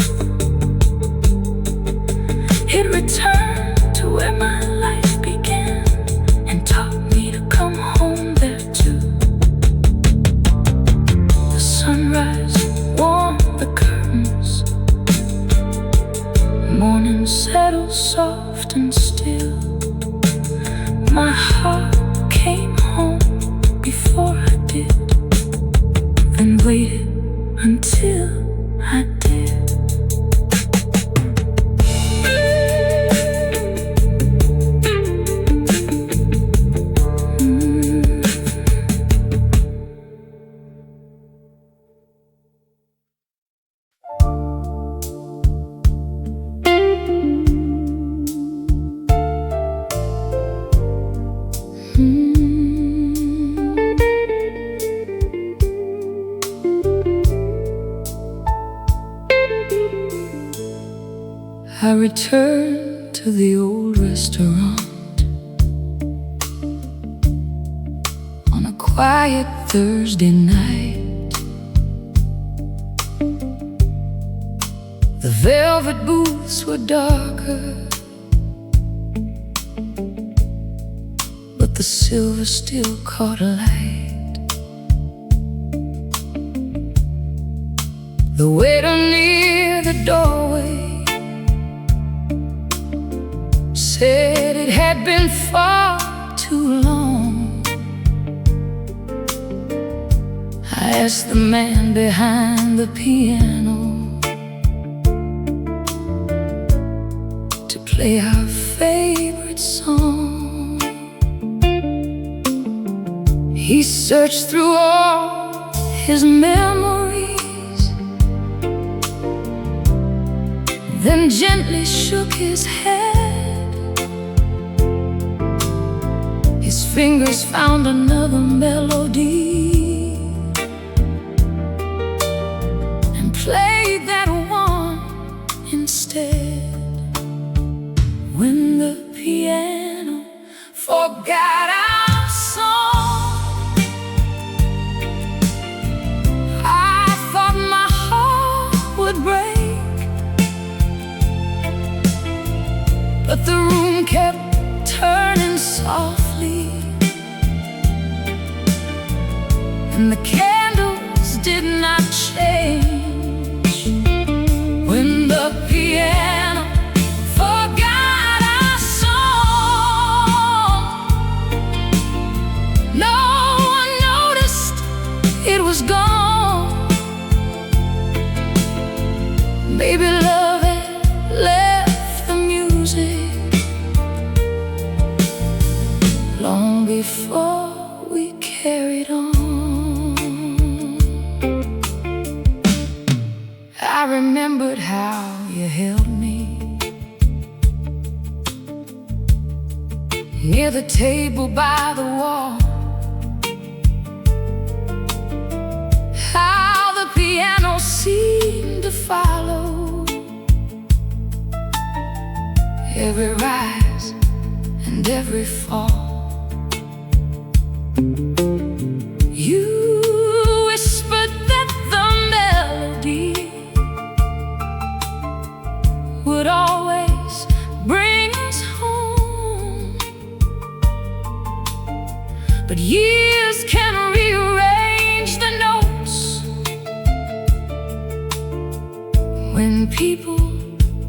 It returned to where my life began and taught me to come home there too. The sunrise warmed the curtains, morning settled soft and still. My heart came home before I did, then waited until I did. I returned to the old restaurant on a quiet Thursday night. The velvet booths were darker, but the silver still caught light. The waiter near the doorway said it had been far too long. I asked the man behind the piano to play our favorite song. He searched through all his memories, then gently shook his head. His fingers found another melody and played that one instead. When the piano forgot our song, I thought my heart would break, but the room kept turning softly, and the candles did not change. When the piano forgot our song, no one noticed it was gone. Baby, love had left the music long before we carried on. I remembered how you held me near the table by the wall, how the piano seemed to follow every rise and every fall. You whispered that the melody would always bring us home, but years can rearrange the notes when people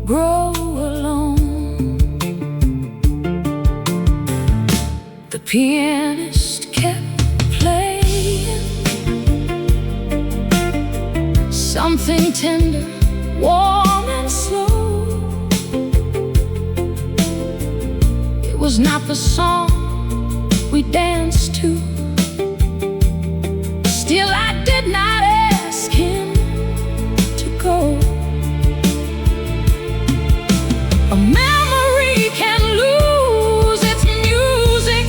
grow alone. The pianist kept playing something tender, warm and slow. It was not the song we danced to. Still, I did not ask him to go. A memory can lose its music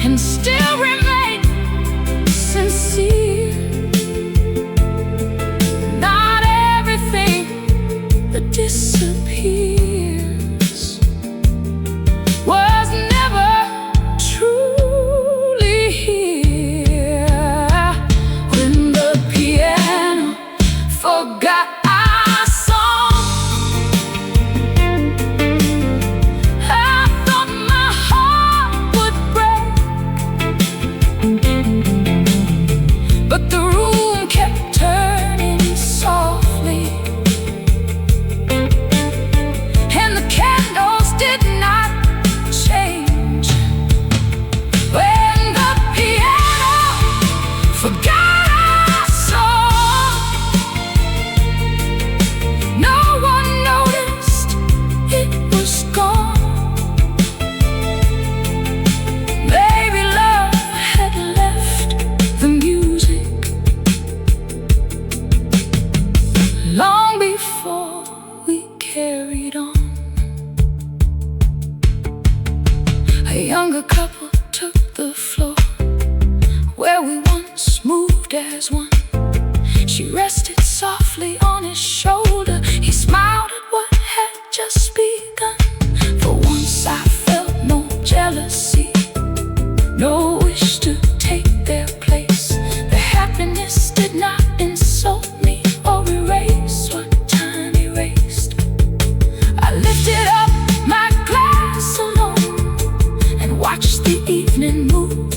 and still remain sincere. Not everything that disappears was never truly here. When the piano forgot our song, I thought my heart would break, but the room kept turning softly, and the candles did not change. When the piano forgot our song, no one noticed it was gone. Baby, love had left the music long before we carried on. A younger couple took the floor where we once moved as one. She rested softly on his shoulder. He smiled at what had just begun. For once I felt no jealousy, no wish to take their place. The happiness did not insult me or erase what time erased. I lifted up my glass alone and watched the evening move.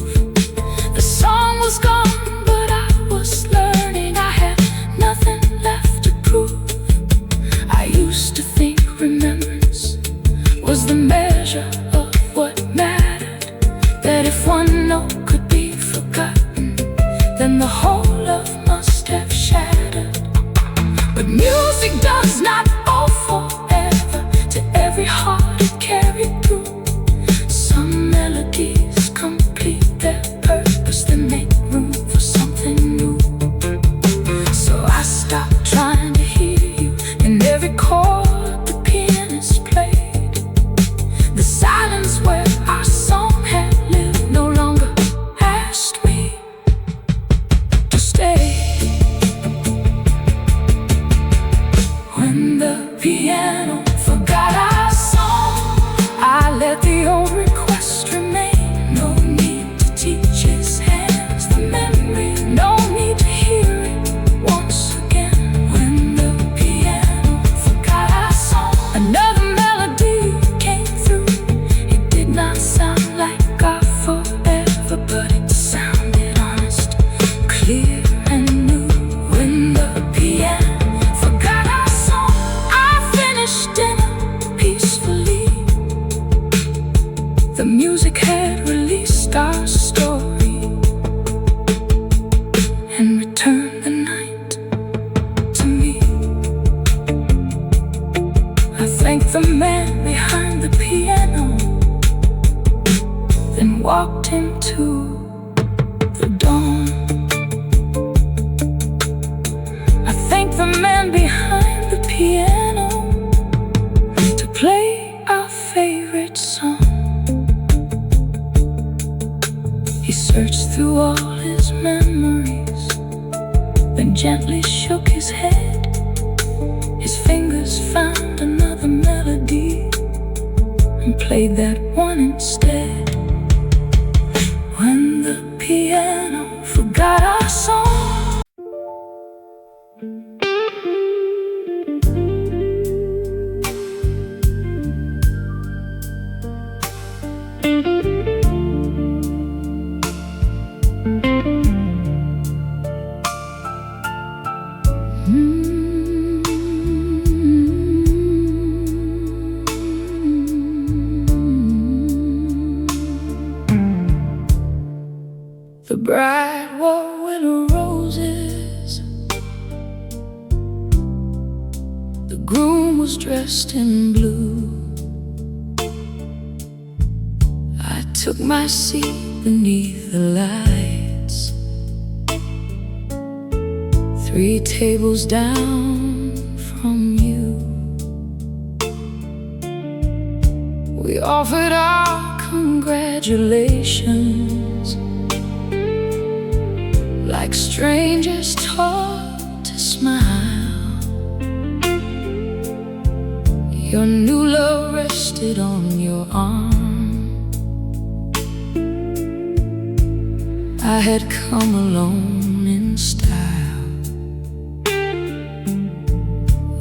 The song was gone, but I was learning I had nothing left to prove. I used to think remembrance was the measure of what mattered, that if one note could be forgotten, then the whole love must have shattered. But music does not owe forever to every heart it carried through. Some melodies The music had released our story and returned the night to me. I thanked the man behind the piano, then walked into the dawn. I thanked the man behind the piano to play our favorite song. He searched through all his memories, then gently shook his head. His fingers found another melody and played that one instead. When the piano forgot our song, the bride wore willow roses, the groom was dressed in blue. I took my seat beneath the lights, 3 tables down from you. We offered our congratulations like strangers taught to smile. Your new love rested on your arm. I had come alone in style.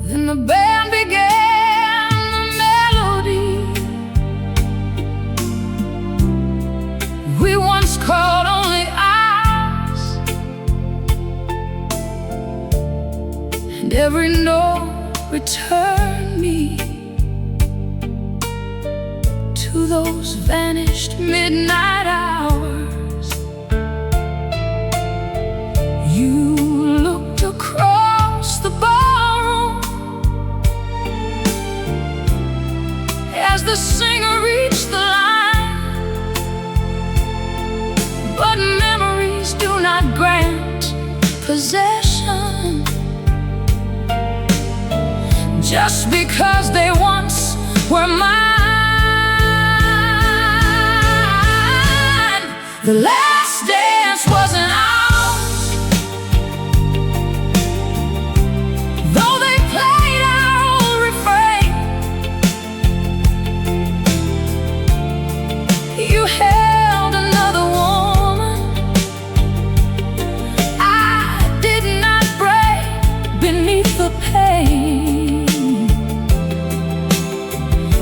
Then the band began the melody we once called only ours, and every note returned me to those vanished midnight hours. You looked across the ballroom as the singer reached the line, but memories do not grant possession. Just because they once were mine. The last dance wasn't ours, though they played our old refrain. You held another woman, I did not break beneath the pain.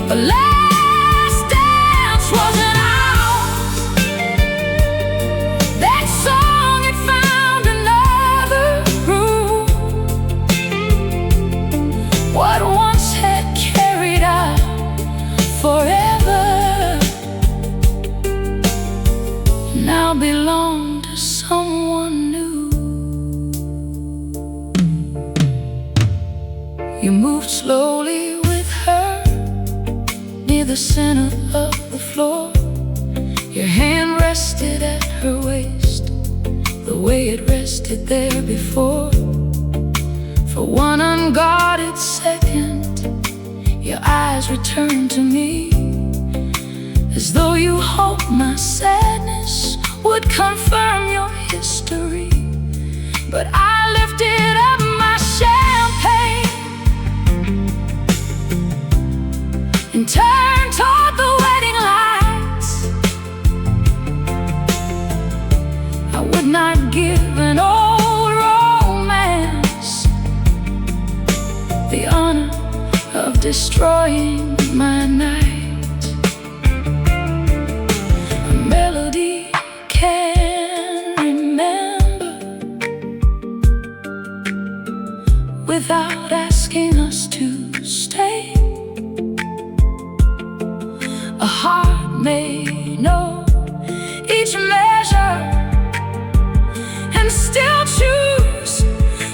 The last dance wasn't ours. That song had found another room. What once had carried out forever now belonged to someone new. You moved slowly with her near the center of the floor. Your hand rested at her waist the way it rested there before. For one unguarded second, your eyes returned to me, as though you hoped my sadness would confirm your history. But I lifted up my champagne and turned toward the wedding lights. I would not give an old romance the honor of destroying my night. A melody can remember without asking us to stay. A heart heart may know each measure and still choose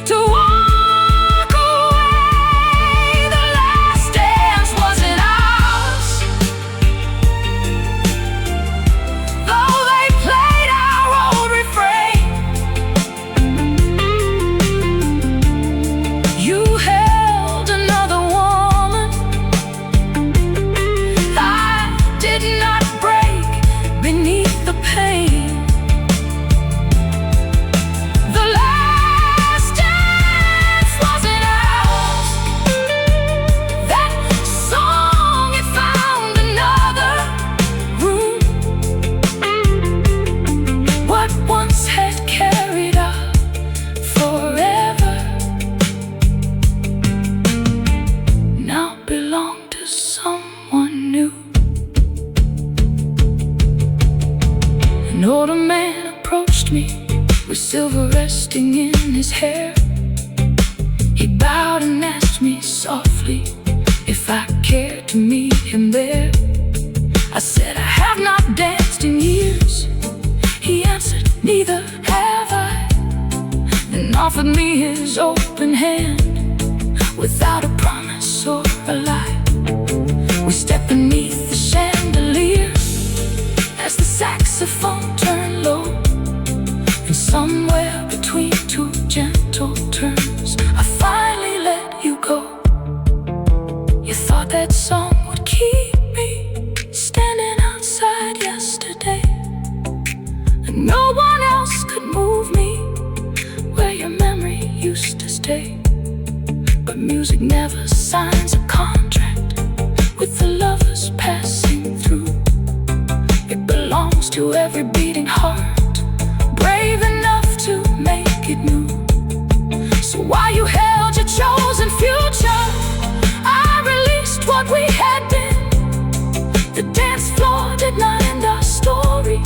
to walk away. The last dance wasn't ours, though they played our old refrain. You held another woman, I did not break beneath the pain. Once had carried us forever now belonged to someone new. An older man approached me with silver resting in his hair. He bowed and asked me softly if I cared to meet him there. I said, I have not danced in years. He answered, neither have I, and offered me his open hand without a promise or a lie. We stepped beneath the chandelier as the saxophone turned low, and somewhere between two gentle turns I finally let you go. You thought that song would keep me standing outside yesterday, and no one else could move me where your memory used to stay. But music never signs a contract with the lovers passing through. It belongs to every beating heart, brave enough to make it new. So while you held your chosen future, I released what we had been. The dance floor did not end our story,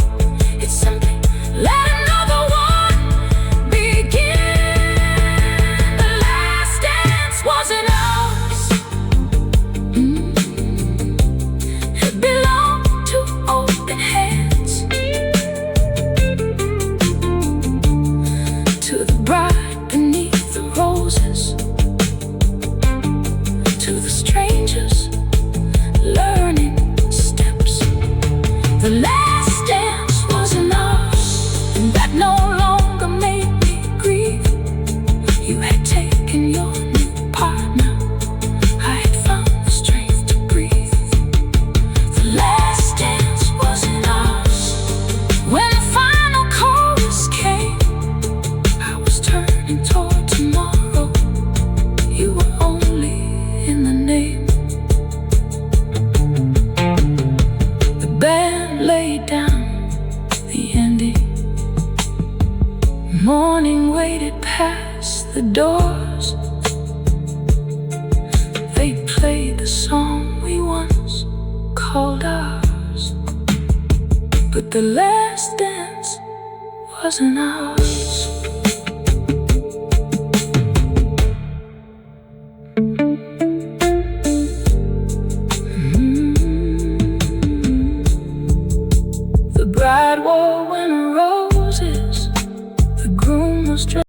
it simply let another one begin. The last dance wasn't ours, it belonged to open hands, to the bride beneath the roses, to the strangers learning steps. The last dance wasn't ours, and that no longer made me grieve. You had taken your new partner, I had found the strength to breathe. The last dance wasn't ours. When the final chorus came, I was turning toward tomorrow. You were only in the name. The band laid down the ending. Morning waited past the doors. They played the song we once called ours, but the last dance wasn't ours. The bride wore winter roses, the groom was dressed